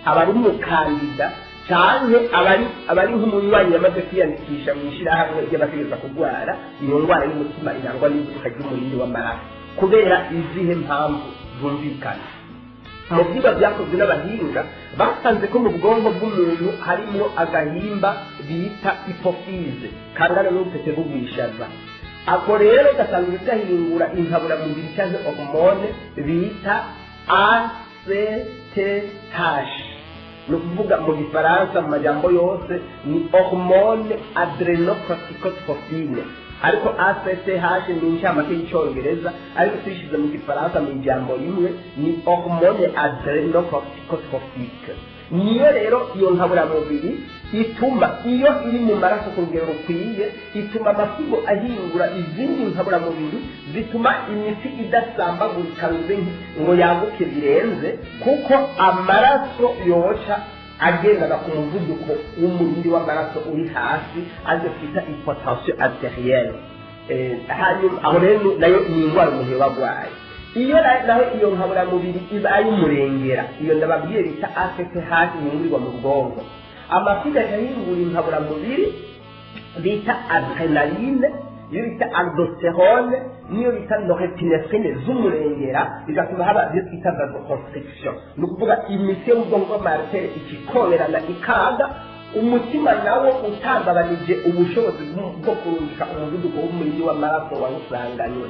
aba ari umukandida cyane abari nk'umunywanyi yamaze kwiyandikisha mu ishyirahamwe ry'abategereza kurwara iyo ndwara y'umutima irangwa n'ivuduka ry'umurindi w'amaraso kubera izihe mpamvu zumvikana mu byigwa byakozwe n'abahinga basanze ko mu bwonko bw'umuntu harimo agahimba bita hypophyse kangana n'ubutete bw'ubwishaza ako rero gasanga gahingura inkaburamubiri cyangwa hormone bita ACTH ni ukuvuga mu gifaransa mu majambo yose ni hormone adrenocorticotrophine ariko ACTH ni inshamake y'icyongereza ariko tuyishyize mu gifaransa mu ijambo rimwe ni hormone adrenocorticotropique niyo rero iyo nkaburamubiri ituma iyo iri mu maraso ku rugero rukwiye ituma amasigo ahingura izindi nkaburamubiri zituma imiti idasambagurika ngo yaguke birenze kuko amaraso yoca agendana ku muvuduko w'umurindi w'amaraso uri hasi ariko twita hypotension arterielle hanyuma aho rero nayo ni indwara umuntu yabagwaye iyo naho iyo nkaburamubiri ibaye umurengera iyo ndababwiye bita ACTH yingurirwa mu bwonko amasiga yahingura inkaburamubiri bita adrenaline iyo bita aldosterone niyo bita norepinephrine z'umurengera bigatuma haba ibyo twita vasoconstriction ni ukuvuga imiti yo mu bwonko bw'amartere ikikomerana ikaga umutima nawo utambabanije ubushobozi bwo kurungika umuvuduko w'umurindi w'amaraso wawusanganywe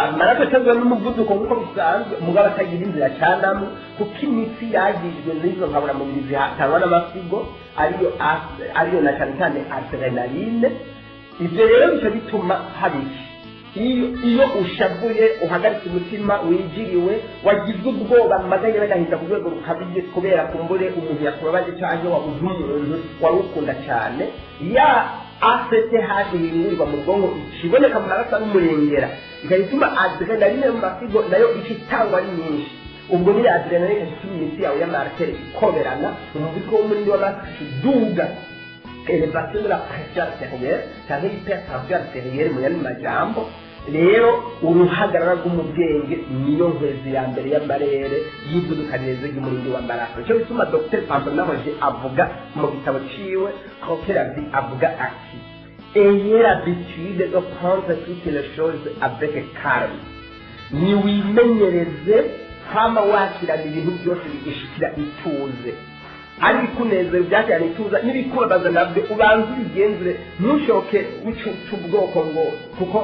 amaraso atazwe n'umuvuduko nk'uko bisanzwe mugabo atagira inzira canamo kuko imiti yagijwe n'izo nkaburamubiri zihatangwa n'amasigo ariyo na cyane cyane adrenaline ibyo rero bica bituma habiki iyo ushavuye uhagaritse umutima wijiriwe wagizwe ubwoba amaganya bagahinda ku rwego rukabije kubera kumbure umuntu yakubabaje cyangwa wabuze umuntu wari ukunda cyane ya ACTH yingurirwa mu bwonko ikiboneka mu maraso n'umurengera ikayituma adrenaline mu masigo nayo ikitangwa ari nyinshi ubwo ni adrenaline ituma imiti yawe y'amartere ikomerana umuvuduko w'umurindi w'amaraso uduga elevation de la pression artérielle cyangwa hypertension artérielle mu yandi majambo rero uruhagarara rw'umubwenge niyo nkwezi ya mbere y'amarere y'ivuduka rireze ry'umurindi w'amaraso cyo bituma Dr Pambonahoje avuga mu gitabo ciwe Coquelavie avuga ati ayez l'habitude de prendre toutes les choses avec calme ni wimenyereze hama wakirana ibintu byose bigishikira ituze ari kunezera byakirana ituza n'ibikubabaza nabyo ubanze ubigenzure ntushoke w'ubwoko ngo kuko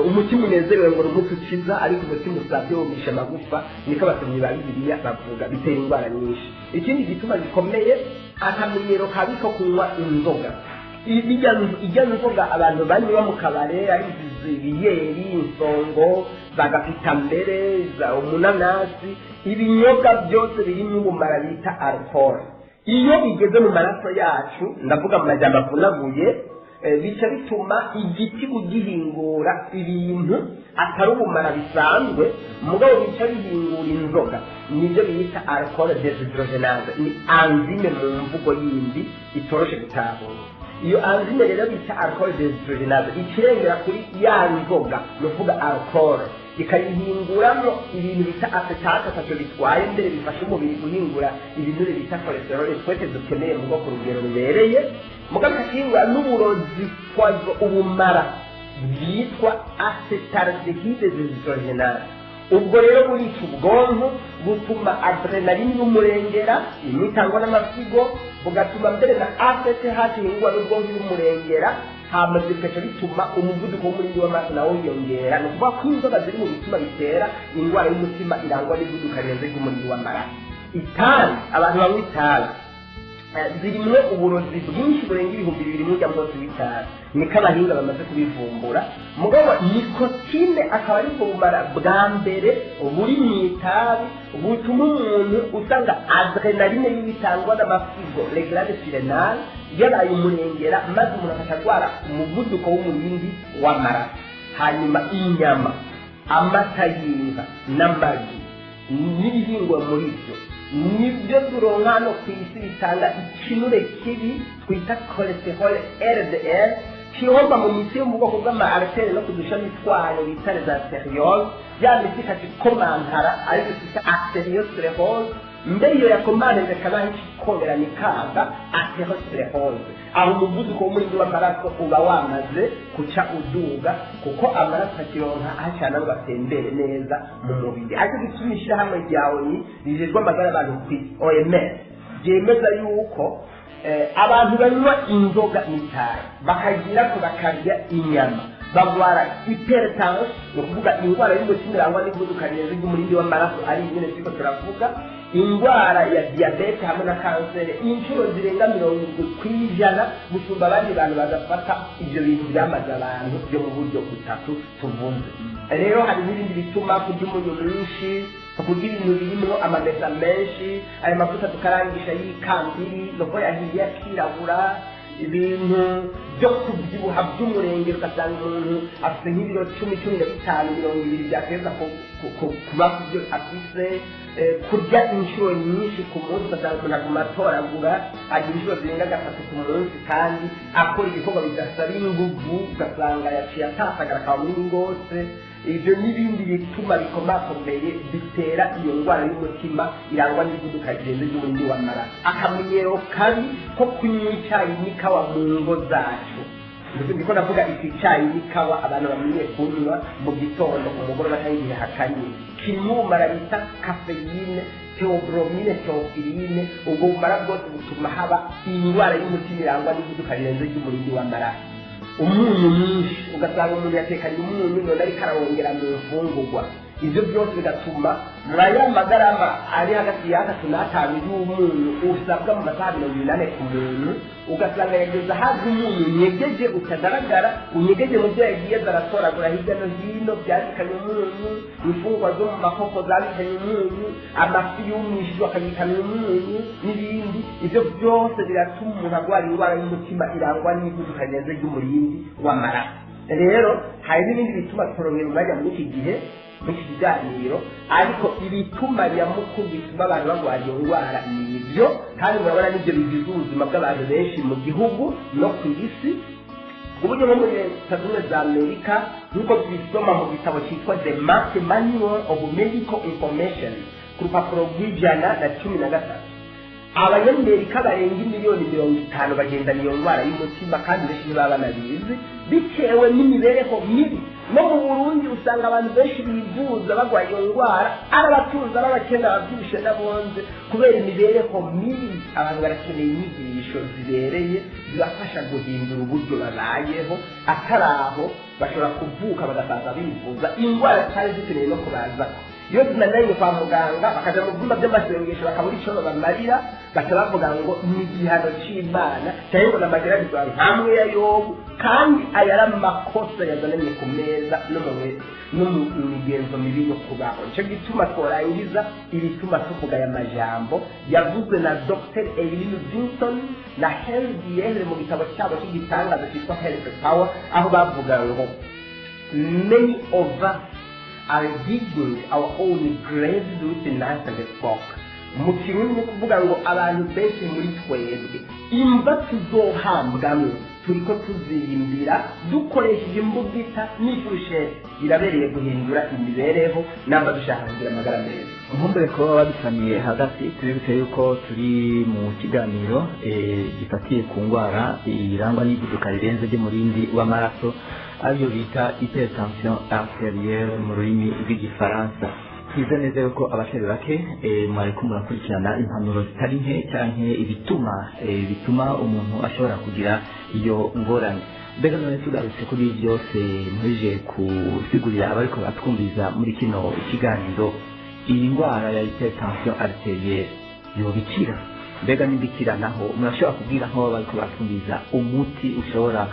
umutima unezerewe ngo umuti ukiza ariko umutima usabye wumisha amagufa niko abasomyi ba bibiliya bavuga bitera indwara nyinshi. Ikindi gituma gikomeye akamenyero kabi ko kunywa inzoga. Ijya nzoga abantu banywa mu kabare ari ibiyeri, insongo, bagafita mbere, umunanasi, ibinyobwa byose birimo ubumara bita alcohol. Iyo bigeze mu maraso yacu, ndavuga mu majambo avunaguye, bica bituma igiti ugihingura ibintu atari ubumara bisanzwe, mugabo bica bihingura inzoga. Nibyo bita alcohol dehydrogenase, ni enzyme mu mvugo yindi itoroshe gutahura. Iyo enzyme rero bita alcohol dehydrogenase ikirengera kuri ya nzoga, nuvuga alcohol, ikayihinguramo ibintu bita acetate atacyo bitwaye, mbere bifasha umubiri guhingura ibinure bita cholesterol twese dukeneye mu bwoko rugero rubereye, mugabo ikahingura n'uburozi twazo ubumara bwitwa acetaldehyde dehydrogenase. Ubwo rero burica ubwonko, butuma adrenaline y'umurengera imitangwa n'amasigo, bugatuma mbere na ACTH ihingwa n'ubwonko y'umurengera, hamaze bikaca bituma umuvuduko w'umurindi w'amaraso nawo wiyongera. Ni ukuvuga ko inzoga ziri mu bituma bitera indwara y'umutima irangwa n'ivuduka rirenze ry'umurindi w'amaraso. Itabi, abantu banywa itabi zirimwo uburozi bwinshi burenga 2000 mujya mwose w'itabi, niko abahinga bamaze kubivumbura. Mugabo nikotine akaba ari ubumara bwa mbere buri mu itabi butuma umuntu usanga adrenaline y'ibitangwa n'amasigo, les glandes surrénales, yabaye umurengera, maze umuntu akatagwara umuvuduko w'umurindi w'amaraso. Hanyuma inyama, amata y'inka n'amagi n'ibihingwa muri byo nibyo turonka hano ku isi bitanga ikinure kibi twita cholesterol LDL, kihomba mu mitsi yo mu bwoko bw'ama artère no kudushami twayo bita les artérioles, ya mitsi ikakomantara ariko twita arteriosclerose. Mbere iyo yakomandeze kana ikikongera nikanga arteriosclerose, aho umuvuduko w'umurindi w'amaraso uba wamaze kuca uduga, kuko amaraso akironka hacana ngo atembere neza mu mubiri. Ariko gisumisha hamwe ryawe ni rijejwe amagara abantu ku OMS byemeza yuko abantu banywa inzoga n'itabi bakagira ko bakarya inyama bagwara hypertension, no kuvuga indwara y'umutima irangwa n'ivuduka rirenze ry'umurindi w'amaraso, ari nyine siko turavuga indwara ya diabete hamwe na kanseri inshuro zirenga 70% gusumba abandi bantu bagafata ibyo bintu byamaze abantu byo mu buryo butatu tuvunze. Rero hari n'ibindi bituma kurya umunyu mwinshi, kurya ibintu birimo amamesa menshi, ayo mavuta tukarangisha y'ikambiri, no yahiye akirabura, ibintu byo kubyibuha by'umurengero, ugasanga umuntu afite nk'ibiro 10-15 20 byateza kuba kubyo afise, kurya inshuro nyinshi ku munsi, ugasanga umuntu aguma atoragura, agira inshuro zirenga 3 ku munsi kandi akora ibikorwa bidasaba inguvu, ugasanga yaciye atasagara akaba muri ngose. Ibyo n'ibindi bituma bikomakomeye bitera iyo ndwara y'umutima irangwa n'ivuduka rirenze ry'umurindi w'amaraso. Akamenyero kabi ko kunywa icyayi n'ikawa mu ngo zacu, ndiko ndavuga iki cyayi n'ikawa abantu bamenye kunywa mu gitondo, ku mugoroba cyangwa igihe hakanye, kirimo ubumara bita cafeine, theobromine, theophylline. Ubwo bumara bwose butuma haba indwara y'umutima irangwa n'ivuduka rirenze ry'umurindi w'amaraso. Umunyu mwinshi, ugasanga umuntu yatekanye umunyu none ariko arawongera mu mfungurwa, ibyo byose bigatuma muraya magarama ari hagati ya 3 na 5 y'umunyu usabwa mu masaha 8 ku muntu, ugasanga yageza hafi umunyu nyegeje utagaragara, unyegeje mu byo yagiye zaratoragura hirya no hino, byarikanye umunyu, imfungwa zo mu makoko zabikanye umunyu, amafi yumishijwe akabikanye umunyu n'ibindi. Ibyo byose biratuma umuntu agwara indwara y'umutima irangwa n'ivuduka rirenze ry'umurindi w'amaraso. Rero hari n'ibindi bituma turonera umwanya muri iki gihe muri iki kiganiro, ariko ibituma nyamukuru bituma abantu bagwara iyo ndwara ni ibyo, kandi murabona n'ibyo bigize ubuzima bw'abantu benshi mu gihugu no ku isi. Uburyo nko muri Leta Zunze za Amerika nk'uko tubisoma mu gitabo cyitwa The Manual of Medical Information ku rupapuro rw'113, abanyamerika barenga 50,000 bagendana iyo ndwara y'umutima kandi benshi ntibaba banabizi, bitewe n'imibereho mibi no mu Burundi usanga abantu benshi bivuza bagwaye iyo ndwara ari abatunzi ari abakene ababyibushe n'abonze kubera imibereho mibi. Abantu barakeneye inyigisho zibereye zibafasha guhindura uburyo babayeho, atari aho bashobora kuvuka bagasaza bivuza indwara zitari zikeneye no kubaza. Iyo tunaniranye kwa muganga bakaja mu byumba by'amasengesho bakabura icyo bamarira, baca bavuga ngo ni igihano c'Imana cyangwa ngo n'amageragezwa hamwe ya Yobu, kandi aya ari amakosa yazananye ku meza no mu migenzo mibi yo kubaho. Nicyo gituma tworangiza ibituma tuvuga aya majambo yavuzwe na Dr. Eileen Vincent na Henry Yale mu gitabo cyabo cy'igitangaza cyitwa Health Power, aho bavuga ngo many of us are digging our own graves with the knife and the fork. Mu kirundi ni kuvuga ngo abantu benshi muri twebwe imva tuzohambwamo turiko tuziyimbira dukoresheje imbugita n'ifurusheti irabereye guhindura imibereho namba dushaka kugira amagara meza. Nkumbure ko babisaniye hagati tubibutse yuko turi mu kiganiro gifatiye ku ndwara irangwa n'ivuduka rirenze ry'umurindi w'amaraso ariyo bita hypertension arterielle mu rurimi rw'igifaransa. Twize neza yuko abatari bake mwariko murakurikirana impanuro zitari nke canke bituma umuntu ashobora kugira iyo ngorane. Mbega none tugarutse kuri byose murije kusigurira abariko batwumviza muri kino kiganiro, iyi ndwara ya hypertension arterielle yobikira? Mbega nibikira naho murashobora kubwira aho bariko batwumviza umuti ushobora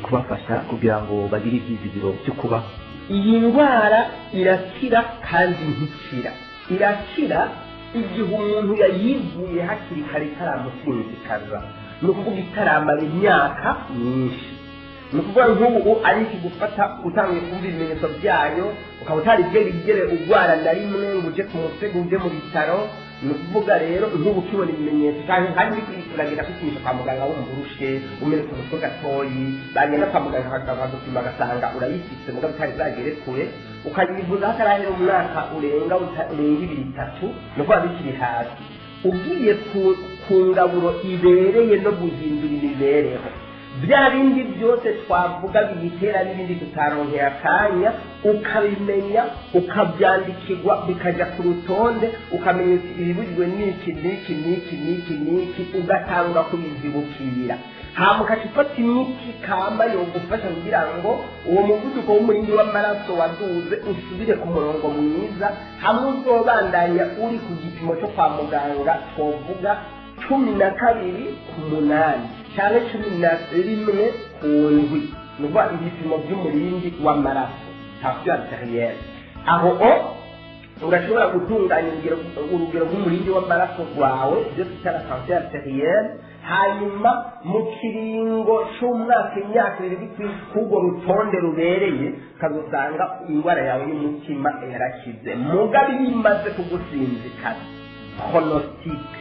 kubafasha kugira ngo bagire ibyizigiro byo kubaho? Iyi ndwara irakira kandi ntikira. Irakira igihe umuntu yayivuye hakiri kare itaramusinzikaza, ni ukuvuga itaramara imyaka myinshi. Ni ukuvuga nk'ubu ari ikigufata utangiye kumva ibimenyetso byayo ukaba utari bwigere urwara na rimwe ngo uje ku musego uje mu bitaro. Ni ukuvuga rero nk'ubu ukibona ibimenyetso kandi hari uragenda kwipimisha kwa muganga wumva urushe umenetse umutwe gatoyi, bagenda kwa muganga bakagupima bagasanga urayifise mugabo utari zagere kure, ukayivuza hatarahera umwaka urenga 2-3, ni ukuvuga bikiri hasi. Ugiye ku ngaburo ibereye no guhindura imibereho, bya bindi byose twavuga biyitera n'ibindi tutaronkeye akanya ukabimenya ukabyandikirwa bikajya ku rutonde, ukamenya ibibujwe n'iki ugatanga kubivyibukira. Hama ukacifata imiti kamba yo gufasha kugira ngo uwo muvuduko w'umurindi w'amaraso waduze usubire ku murongo mwiza, hamwe uzobandanya uri ku gipimo cyo kwa muganga twovuga 12/8 cyane 11/7 nuva ibipimo by'umurindi w'amaraso tension arterielle. Aho urashobora gutunganya urugero rw'umurindi w'amaraso wawe byo twita tension arterielle, hanyuma mu kiringo cy'umwaka imyaka 2 k'urwo rutonde rubereye ukazosanga indwara yawe y'umutima yarakize mugabe imaze kugusinzikaza chronostique,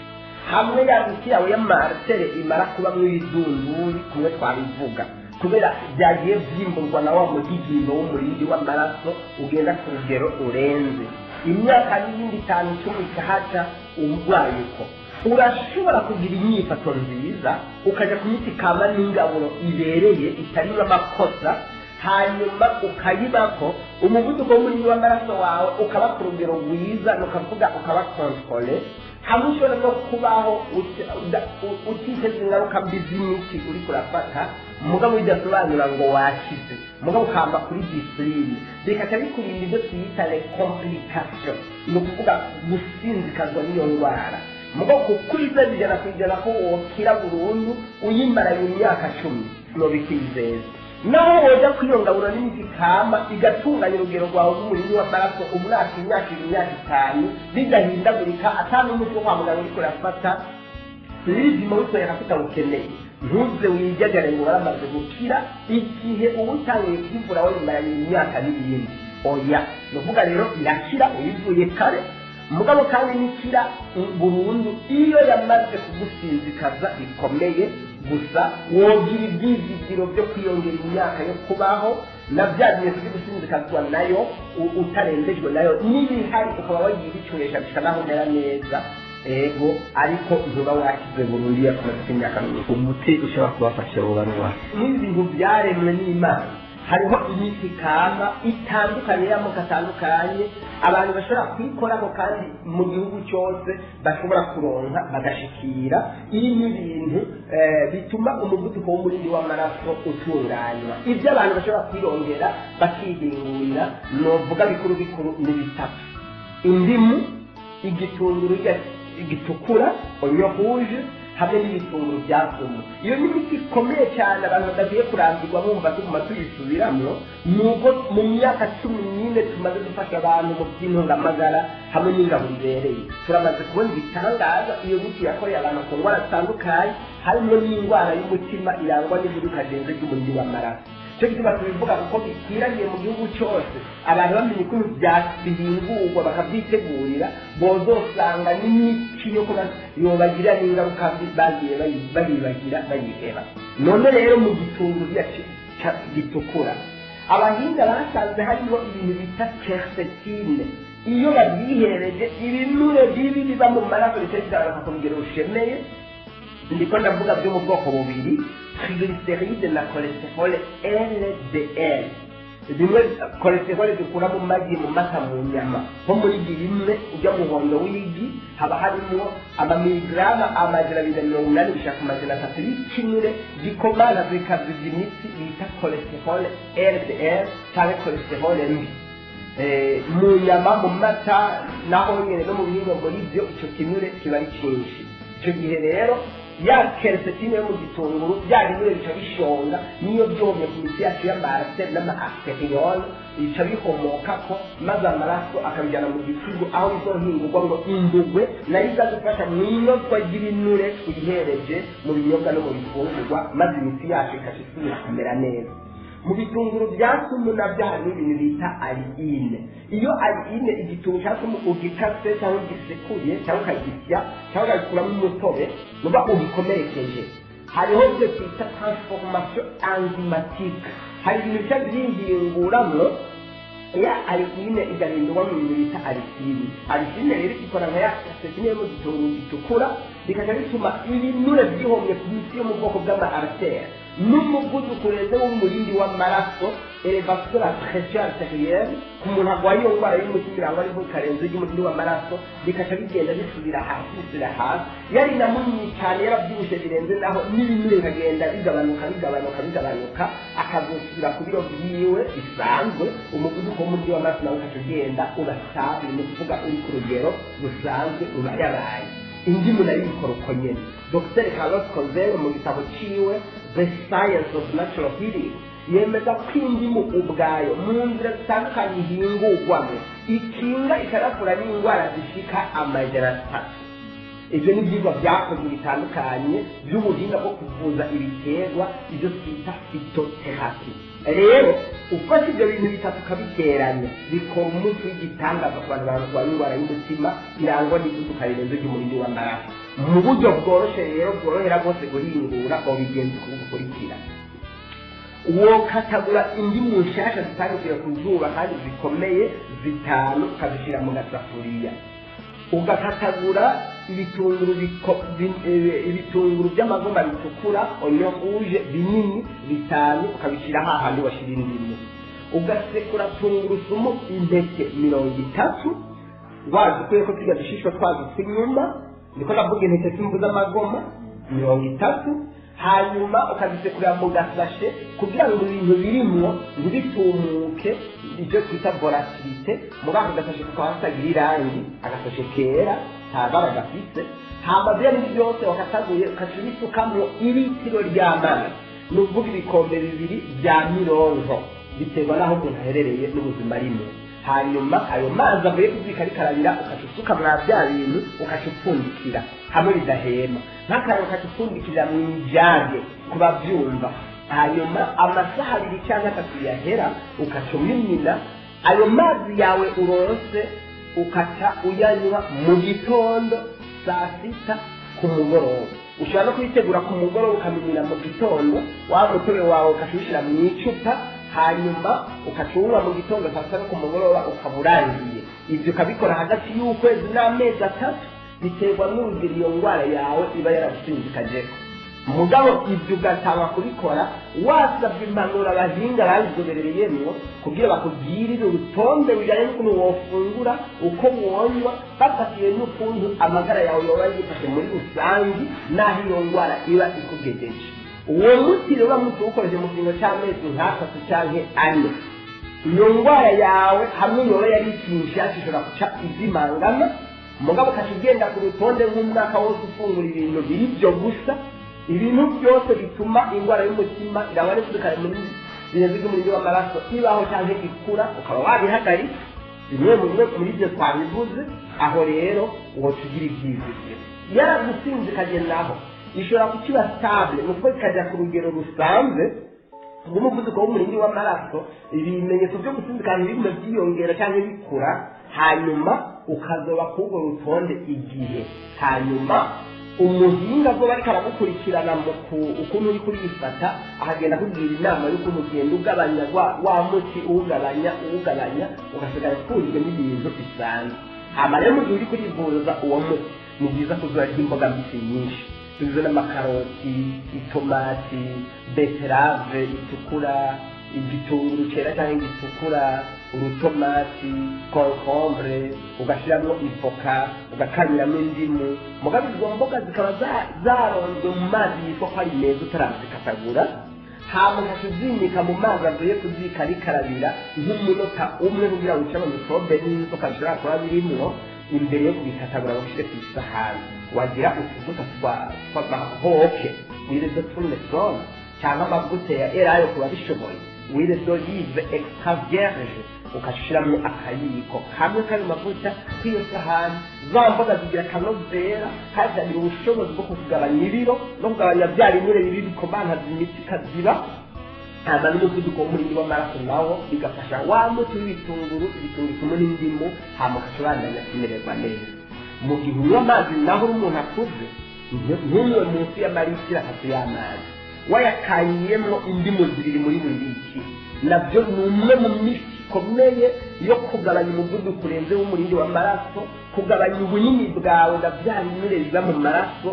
hamwe y'amiti yawe y'amartere imara kuba mw'idunduri kumwe twabivuga kubera byagiye byimburwa na wa mugigiro w'umurindi w'amaraso ugenda ku rugero urenze imyaka n'ibindi 5-10 ikahaca umurwayi uko. Urashobora kugira inyifato nziza ukajya ku miti kama n'ingaburo ibereye itarimo amakosa, hanyuma ukayibako umuvuduko w'umurindi w'amaraso wawe ukaba ku rugero rwiza, nukavuga ukaba controle, hamwe ushobora no kubaho utiteze ingaruka mbi z'imiti uri kurafata, mugabo bidasobanura ngo washize, mugabo ukamba kuri disipurine bikaca bikurinda ibyo twita les complications, ni ukuvuga gusinzikazwa n'iyo ndwara. Mugabo kukuriza 100% ko wokira burundu uyimaranye imyaka 10 no bikizeza. Naho woja kwiyongabura n'imiti kama igatunganya urugero rwawe rw'umurindi w'amaraso umwaka imyaka 5 bidahindagurika atanu n'umuti wo kwa muganga uriko urafata, bizima witwaye afite ukeneye ntuze wijagare ngo baramaze gukira igihe ubutangiye kwivura wimaranye imyaka n'ibindi. Oya, nuvuga rero irakira uyivuye kare, mugabo kandi nikira burundu iyo yamaze kugusinzikaza bikomeye. Gusa wogira ibyizigiro byo kwiyongera imyaka yo kubaho na byagiye gusinzikazwa nayo utarendejwe nayo n'ibihari ukaba wagiye bicuresha bikanaho mera neza, ego ariko ntuba wakize burundu yakomeje imyaka myinshi. Umuti ushobora kubafasha ubaruwa n'ibintu byaremwe n'Imana hariho imiti kama itandukanye y'amoko atandukanye abantu bashobora kwikoramo kandi mu gihugu cyose bashobora kuronka bagashikira irimo ibintu bituma umuvuduko w'umurindi w'amaraso utunganywa. ibyo abantu bashobora kwirongera bakihingurira novuga bikuru bikuru ni bitatu: indimu, igitunguru gitukura onyo rouge, hamwe n'ibitunguru bya sumu. iyo ni imiti ikomeye cyane abantu badagiye kurambirwa bumva tuguma tuyisubiramo, nuko mu myaka 14 tumaze gufasha abantu mu by'intungamagara hamwe n'ingabo zibereye. turamaze kubona ibitangaza iyo miti yakoreye abantu ku ndwara zitandukanye, harimo n'indwara y'umutima irangwa n'ivuduka rirenze ry'umurindi w'amaraso. cyo gituma tubivuga kuko bikwiragiye mu gihugu cyose, abantu bamenye ko bihingurwa bakabyitegurira, bozosanga n'imiti yo kuba yobagira n'ingaruka bagiye bayibagira bayiheba. none rero mu gitunguru gitukura abahinga basanze harimo ibintu bita quercétine. iyo babyihereje ibinure bibi biba mu maraso bitegereza ku rugero rushemeye, ndiko ndavuga byo mu bwoko bubiri: triglyceride na cholesterol LDL. bimwe cholesterol dukura mu magi, mu mata, mu nyama. nko muri rimwe ujya muhondo w'igi haba harimo amamiligrama 280 gushaka 300 y'ikinure gikomana bikaziza imitsi bita cholesterol LDL cyangwa cholesterol mbi. mu nyama, mu mata naho nyine no mu bihingwa muri byo icyo kinure kiba ari cyinshi. icyo gihe rero ya quercétine yo mu gitunguru bya binure bica bishonga, niyo byomye ku mitsi yacu y'amaraso n'ama-arteriole bica bihomokako, maze amaraso akabijyana mu gitugu aho bizohingurwa ngo indugwe nayo izadufasha mu inozwa ry'ibinure twihereje mu binyobwa no mu bifungurwa, maze imitsi yacu ikashisubira kumera neza. mu bitunguru bya sumu nabyo harimo ibintu bita aliyine. iyo aliyine igitunguru cya sumu ugikase cyangwa ugisekuye cyangwa ukagisya cyangwa ukagikuramo umutobe nuba ubikomerekeje, hariho ibyo twita transformation enzymatique. hari ibintu bica byihinguramo ya aliyine igahindurwa mu bintu bita aliyine. aliyine rero ikora nka ya quercétine yo mu gitunguru gitukura, bikaja bituma ibinure byihomye ku mitsi yo mu bwoko bw'ama-artère n'umuvuduko urenze w'umurindi w'amaraso, elevation de la pression artérielle. ku muntu arwaye iyo ndwara y'umutima irangwa n'ivuduka rirenze ry'umurindi w'amaraso, bikaca bigenda bisubira hasi bisubira hasi. yari na munini cyane yarabyibushe birenze naho n'ibinure bikagenda bigabanuka akazosubira ku biro byiwe bisanzwe. umuvuduko w'umurindi w'amaraso nawe ukaca ugenda urasabi, ni ukuvuga uri ku rugero rusanzwe urayabaye. indimu nayo ikora uko nyene. Dr. Carlos Cozero mu gitabo ciwe The Science of Natural Healing yemeza ko indimu ubwayo mu nzira zitandukanye ihingurwamo ikinga ikarakura n'indwara zishika 300. ibyo ni ibyigwa byakozwe bitandukanye by'ubuhinga bwo kuvuza ibiterwa, ibyo twita phytotherapy. rero ufashe ibyo bintu bitatu ukabiteranya bikora umuti w'igitangaza ku bantu barwaye indwara y'umutima irangwa n'ivuduka rirenze ry'umurindi w'amaraso. mu buryo bworoshye rero bworohera bwose guhingura ubigenza uko bukurikira: wokatagura indimu nshasha zitangukira ku zuba kandi zikomeye 5 ukazishyira mu gasafuriya. ugakatagura ibitunguru by'amagoma bitukura onyo rouge binini 5 ukabishyira hahandi washyira indimu. ugasekura tungurusumu inteke 30 wazikuye ko tujya dushishwa twazitse inyuma, niko navuga inteke z'amagoma 30. hanyuma ukazisekurira mu gasashe kugira ngo ibintu birimo ntibitumuke, ibyo twita volatilité. muri ako gasashe kakaba hasagira irangi, agasashe kera nta bara gafite. hama bya bindi byose wakataguye ukacibisukamo iritiro ry'amazi, ni ukuvuga ibikombe 2 bya mironko, biterwa n'aho umuntu aherereye n'ubuzima arimo. hanyuma ayo mazi avuye kuzika rikarabira ukacisuka mwa bya bintu ukacipfundikira hamwe bidahema, nk'akantu ukacipfundikira mu ijage kuba byumva. hanyuma amasaha 2 cyangwa 3 yahera ukacumimina ayo mazi yawe uronse, ukaca uyanywa mu gitondo saa 6 ku mugoroba. ushobora no kuyitegura ku mugoroba ukamimina mu gitondo, wa mutobe wawe ukashishira mu icupa, hanyuma ukacunywa mu gitondo saa 7 ku mugoroba ukaburangiye. ibyo ukabikora hagati y'ukwezi n'amezi 3, biterwa n'urugero iyo ndwara yawe iba yaragusinzikajeko. mugabo ibyo ugatanga kubikora wasabye impanuro abahinga babizobereyemwo kugira bakugirire urutonde bijyanye n'ukuntu wofungura uko wonywa bafatiye n'ukuntu amagara yawe yoba yifashe muri rusange n'aho iyo ndwara iba ikugejeje. uwo muti rero uramutse uwukoresheje mu kiringo cy'amezi nk'atatu cyangwa ane, iyo ndwara yawe hamwe yoba yari ikinshasha ishobora guca izimangana, mugabo ukajya ugenda ku rutonde nk'umwaka wose ufungura ibintu biri byo gusa, ibintu byose bituma indwara y'umutima irangwa n'isukari muri birenze by'umurindi w'amaraso ibaho cyangwa ikura, ukaba wabihagaritse bimwe muri ibyo twabivuze. aho rero woca ugira ibyizigiro. yaragusinze ikagendaho ishobora kukiba stable nuko ikajya ku rugero rusanzwe rw'umuvuduko w'umurindi w'amaraso, ibimenyetso byo gusinzikana bigume byiyongera cyangwa bikura, hanyuma ukazoba k'urwo rutonde igihe, hanyuma umuhinga azoba ariko aragukurikirana mu ukuntu uri kurifata, akagenda kugira inama y'ukuntu ugenda ugabanya wa muti uwugabanya ugasigara ufunzwe n'ibintu bisanzwe. hama rero mu gihe uri kurivuza uwo muti ni byiza kuzurya imboga mbisi nyinshi, tugizwe n'amakaroti, itomati, beterave itukura, igitunguru cyera cyangwa gitukura, urutomati, concombre, ugashyiramo ivoka, ugakamiramo indimu. mugabe izo mboga zikaba zaronzwe mu mazi yitwa ko ari meza utarazikatagura, hama ukazinika mu mazi avuye kuzikarikarabira nk'umunota umwe kugira ngo ucamo mikorobe n'inzoka zishobora kuba birimwo imbere yo kubikatagura bashyire ku isahani. wagira utuvuta tw'amahoke wirezo tournesol cyangwa amavuta ya elayo kuba bishoboye, wirezo olive extra vierge ukashiramo akayiko kamwe kari mavuta k'iyo sahani. za mboga zigira akanovera kandi zagira ubushobozi bwo kugabanya ibiro no kugabanya bya binure bibi bikomana imiti ikaziba, hama n'umuvuduko w'umurindi w'amaraso nawo bigafasha wa muti w'ibitunguru kumwe n'indimu, hama ukashobandanya kumererwa neza. mu gihe unywa amazi naho uri umuntu akuze, ntunywe munsi y'amaritiro 3 y'amazi, wayakanyiyemo indimu 2 muri buri litiro, nabyo ni umwe mu miti ikomeye yo kugabanya umuvuduko urenze w'umurindi w'amaraso, kugabanya ubunini bwawe na bya binure biba mu maraso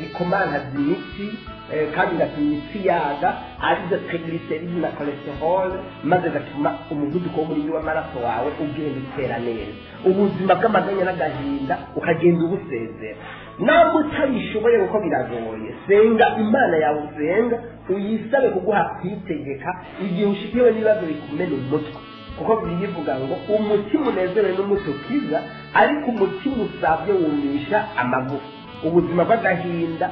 bikomantaza imitsi kandi bigatuma imitsi yaga, arizo triglyceride na cholesterol, maze gatuma umuvuduko w'umurindi w'amaraso wawe ugenda utera neza, ubuzima bw'amaganya n'agahinda ukagenda ubusezera. ntabwo utabishoboye kuko biragoye, senga imana yawe, usenga uyisabe kuguha kwitegeka igihe ushikiwe n'ibibazo bikumena umutwe, kuko bivuga ngo umutima unezerewe n'umuti ukiza, ariko umutima usabye wumisha amagufa. ubuzima bw'agahinda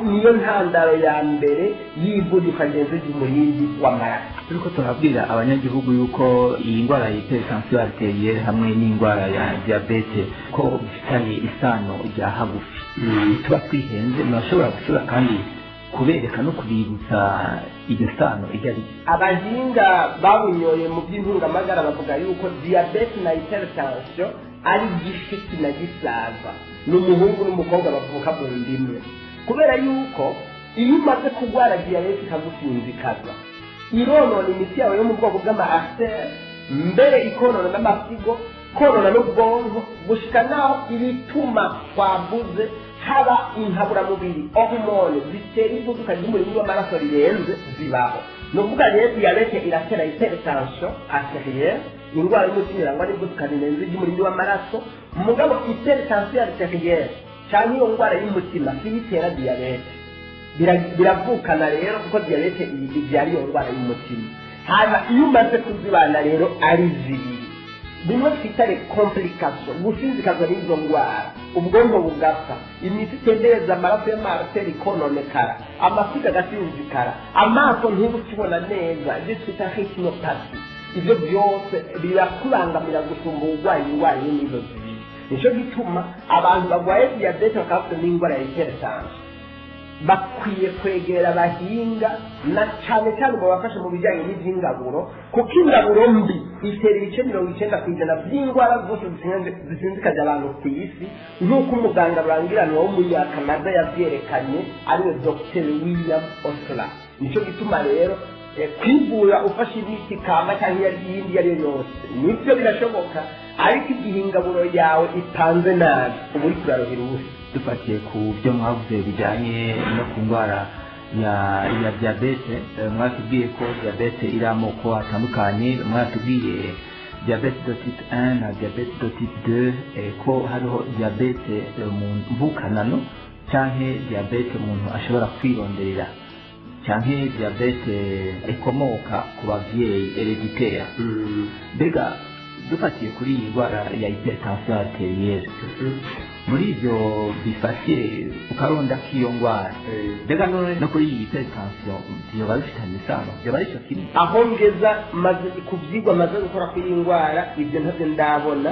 niyo ntandaro ya mbere y'ivuriro ukagenza ry'umurindi w'amaraso. turiko turabwira abanyagihugu yuko iyi ndwara ya hypertension arterielle hamwe n'indwara ya diabete ko bifitanye isano rya hagufi. tuba twihenze, murashobora gusura kandi kubereka no kubibutsa iryo sano iryo ari. abahinga babunyoye mu by'intungamagara bavuga yuko diabete na hypertension ari gishiki na gisaza, n'umuhungu n'umukobwa bavuka mu ndimwe, kubera yuko iyo umaze kurwara diyabete ikagusinzikaza ironona imitsi yawe yo mu bwoko bw'ama-artère, mbere ikonona n'amasigo, konona n'ubwonko, gushika naho ibituma twavuze haba inkaburamubiri hormone zitera ivuduka ry'umurindi w'amaraso rirenze zibaho. ni ukuvuga rero diyabete iratera hypertension arterielle, indwara y'umutima irangwa n'ivuduka rirenze ry'umurindi w'amaraso. mugabo hypertension arterielle cyangwa iyo ndwara y'umutima siyitera diyabete, biravukana rero kuko diyabete ibyara iyo ndwara y'umutima. hanyuma iyo umaze kuzibana rero ari zibiri, bimwe twita complication, gusinzikazwa n'izo ndwara, ubwonko bugapfa, imitsi itendereza amaraso y'amarteri ikononekara, amasiga agasinzikara, amaso ntibukibona neza, ibyo twita retinopathy. ibyo byose birakurangamira gusumba uburwayi indwara n'izo zibiri. nicyo gituma abantu barwaye diyabete bakabafite n'indwara ya hypertension bakwiye kwegera abahinga, na cyane cyane ngo babafashe mu bijyanye n'iby'ingaburo, kuko ingaburo mbi itera ibice 90% by'indwara zose zisinzikaje abantu ku isi, nk'uko umuganga rurangiranwa w'umunyakanada yabyerekanye ariwe Dr. William Osler. nicyo gituma rero kwivura ufashe imiti kama cyangwa iyindi iyo ari yo yose nibyo birashoboka, ariko igihe ingaburo yawe ipanze nabi uba uri kurarohera ubusa. dufatiye ku byo mwavuze bijyanye no ku ndwara ya diyabete, mwatubwiye ko diyabete iri amoko atandukanye, mwatubwiye diyabete de type 1 na diyabete de type 2, ko hariho diyabete mu mvukanano cyangwa diyabete umuntu ashobora kwironderera cyangwa diyabete ikomoka ku bavyeyi hereditaire. Mbega dufatiye kuri iyi ndwara ya hypertension arterielle, muri ibyo bifatiye ukaronda k'iyo ndwara, mbega no kuri iyi hypertension yoba bifitanye isano, yoba ari cyo kimwe? aho ngeza maze ku byigwa maze gukora kuri iyi ndwara, ibyo ntabyo ndabona.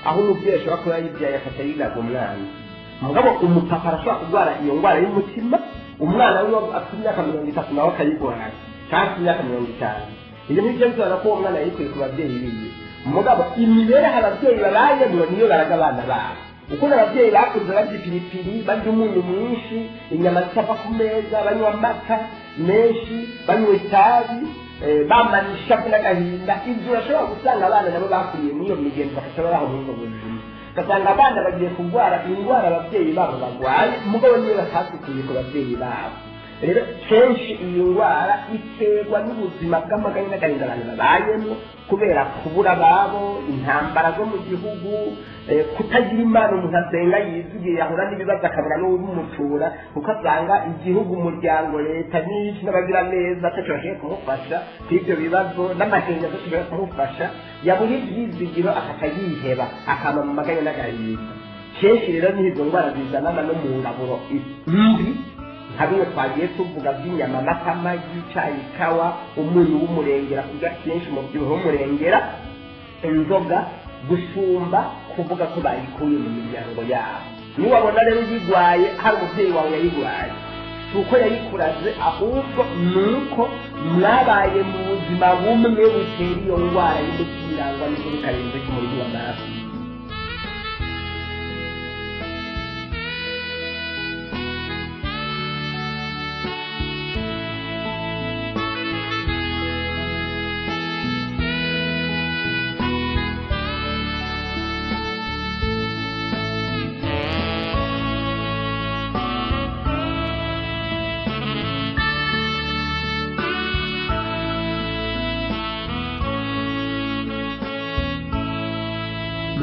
aho umubyeyi ashobora kuba yibyaye akajya yigaga umwana, mugabo umupapa arashobora kurwara iyo ndwara y'umutima, umwana we afite imyaka 30 nawe akayirwara, cyangwa imyaka 50. ibyo nibyo bisobanura ko uwo mwana yayikuye ku babyeyi biwe. mugabo imibereho ababyeyi babayemo niyo baraga abana babo. uko ababyeyi bakuze barya ipiripiri, barya umunyu mwinshi, inyama zitava ku meza, banywa amata menshi, banywa itabi, bamanisha n'agahinda, ibyo urashobora gusanga abana nabo bakuriye n'iyo migenzo bakashobora baho muri ubwo buzima. ugasanga abana bagiye kurwara indwara ababyeyi babo barwaye, mugabo niyo batasukuye ku babyeyi babo. rero kenshi iyi ndwara iterwa n'ubuzima bw'amaganya n'agahinda abantu babayemo, kubera kubura ababo, intambara zo mu gihugu, kutagira imana umuntu asenga yizigiye, yahura n'ibibazo akabura n'uwumutura, kuko asanga igihugu, umuryango, leta n'iki n'abagira neza atacyo bashoboye kumufasha kuri ibyo bibazo, n'amakenga adashoboye kumufasha, yabura ibyizigiro akakayiheba, akama mu maganya n'agahinda. kenshi rero n'izo ndwara zizanana no mu ngaburo mbi, hamwe twagiye tuvuga by'inyama, amata, amagi, icyayi, ikawa, umunyu w'umurengera, kurya kenshi umubyibuho w'umurengera, inzoga, gusumba, kuvuga ko bayikuye mu miryango yabo. niwabona rero uyirwaye hari umubyeyi wawe yayirwaye, si uko yayikuraze, ahubwo ni uko mwabaye mu buzima bumwe butera iyo ndwara y'umutima irangwa n'ikindi karenze cy'umuriro w'amaraso.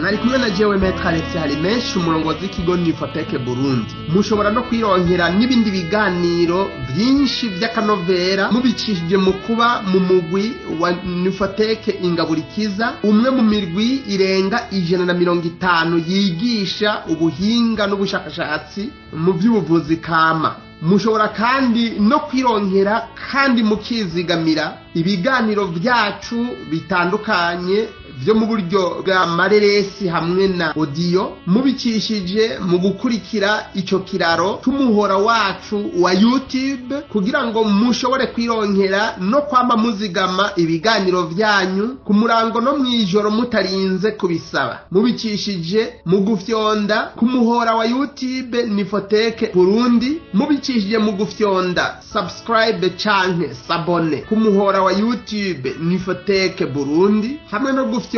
mwari kumwe na jewe Maître Alexis Harimenshi, umurongozi w'ikigo Nifoteke Burundi. mushobora no kwironkera n'ibindi biganiro byinshi by'akanovera mubicishije mu kuba mu mugwi wa Nifoteke Ingaburikiza, umwe mu mirwi irenga 150 yigisha ubuhinga n'ubushakashatsi mu by'ubuvuzi kama. mushobora kandi no kwironkera kandi mukizigamira ibiganiro byacu bitandukanye byo mu buryo bwa mareresi hamwe na audio, mubicishije mu gukurikira icyo kiraro cy'umuhora wacu wa YouTube, kugira ngo mushobore kwironkera no kwama muzigama ibiganiro byanyu ku murango no mwijoro mutarinze kubisaba, mubicishije mu gufyonda ku muhora wa YouTube Nifoteke Burundi, mubicishije mu gufyonda subscribe canke sabone ku muhora wa YouTube Nifoteke Burundi, hamwe no gufyonda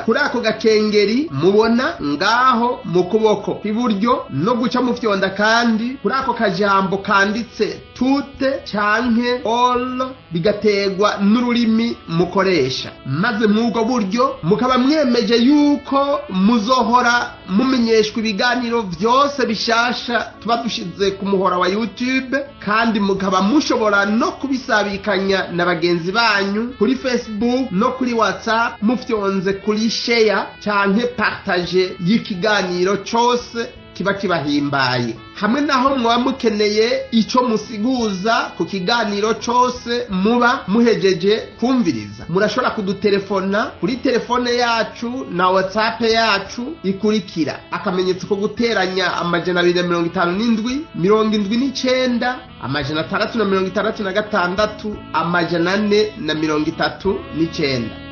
kuri ako gakengeri mubona ngaho mu kuboko kw'iburyo, no guca mufyonda kandi kuri ako kajambo kanditse tute canke all, bigategwa n'ururimi mukoresha, maze mw'ubwo buryo mukaba mwemeje yuko muzohora mumenyeshwa ibiganiro byose bishasha tuba dushize ku muhora wa YouTube, kandi mukaba mushobora no kubisabikanya na bagenzi banyu kuri Facebook no kuri WhatsApp, mufyonze kuri share canke partage y'ikiganiro cyose kiba kibahimbaye. hamwe naho mwaba mukeneye ico musiguza ku kiganiro cyose muba muhejeje kumviriza, murashobora kudutelefona kuri telefone yacu na WhatsApp yacu ikurikira: akamenyetso ko guteranya 257 79 666 439.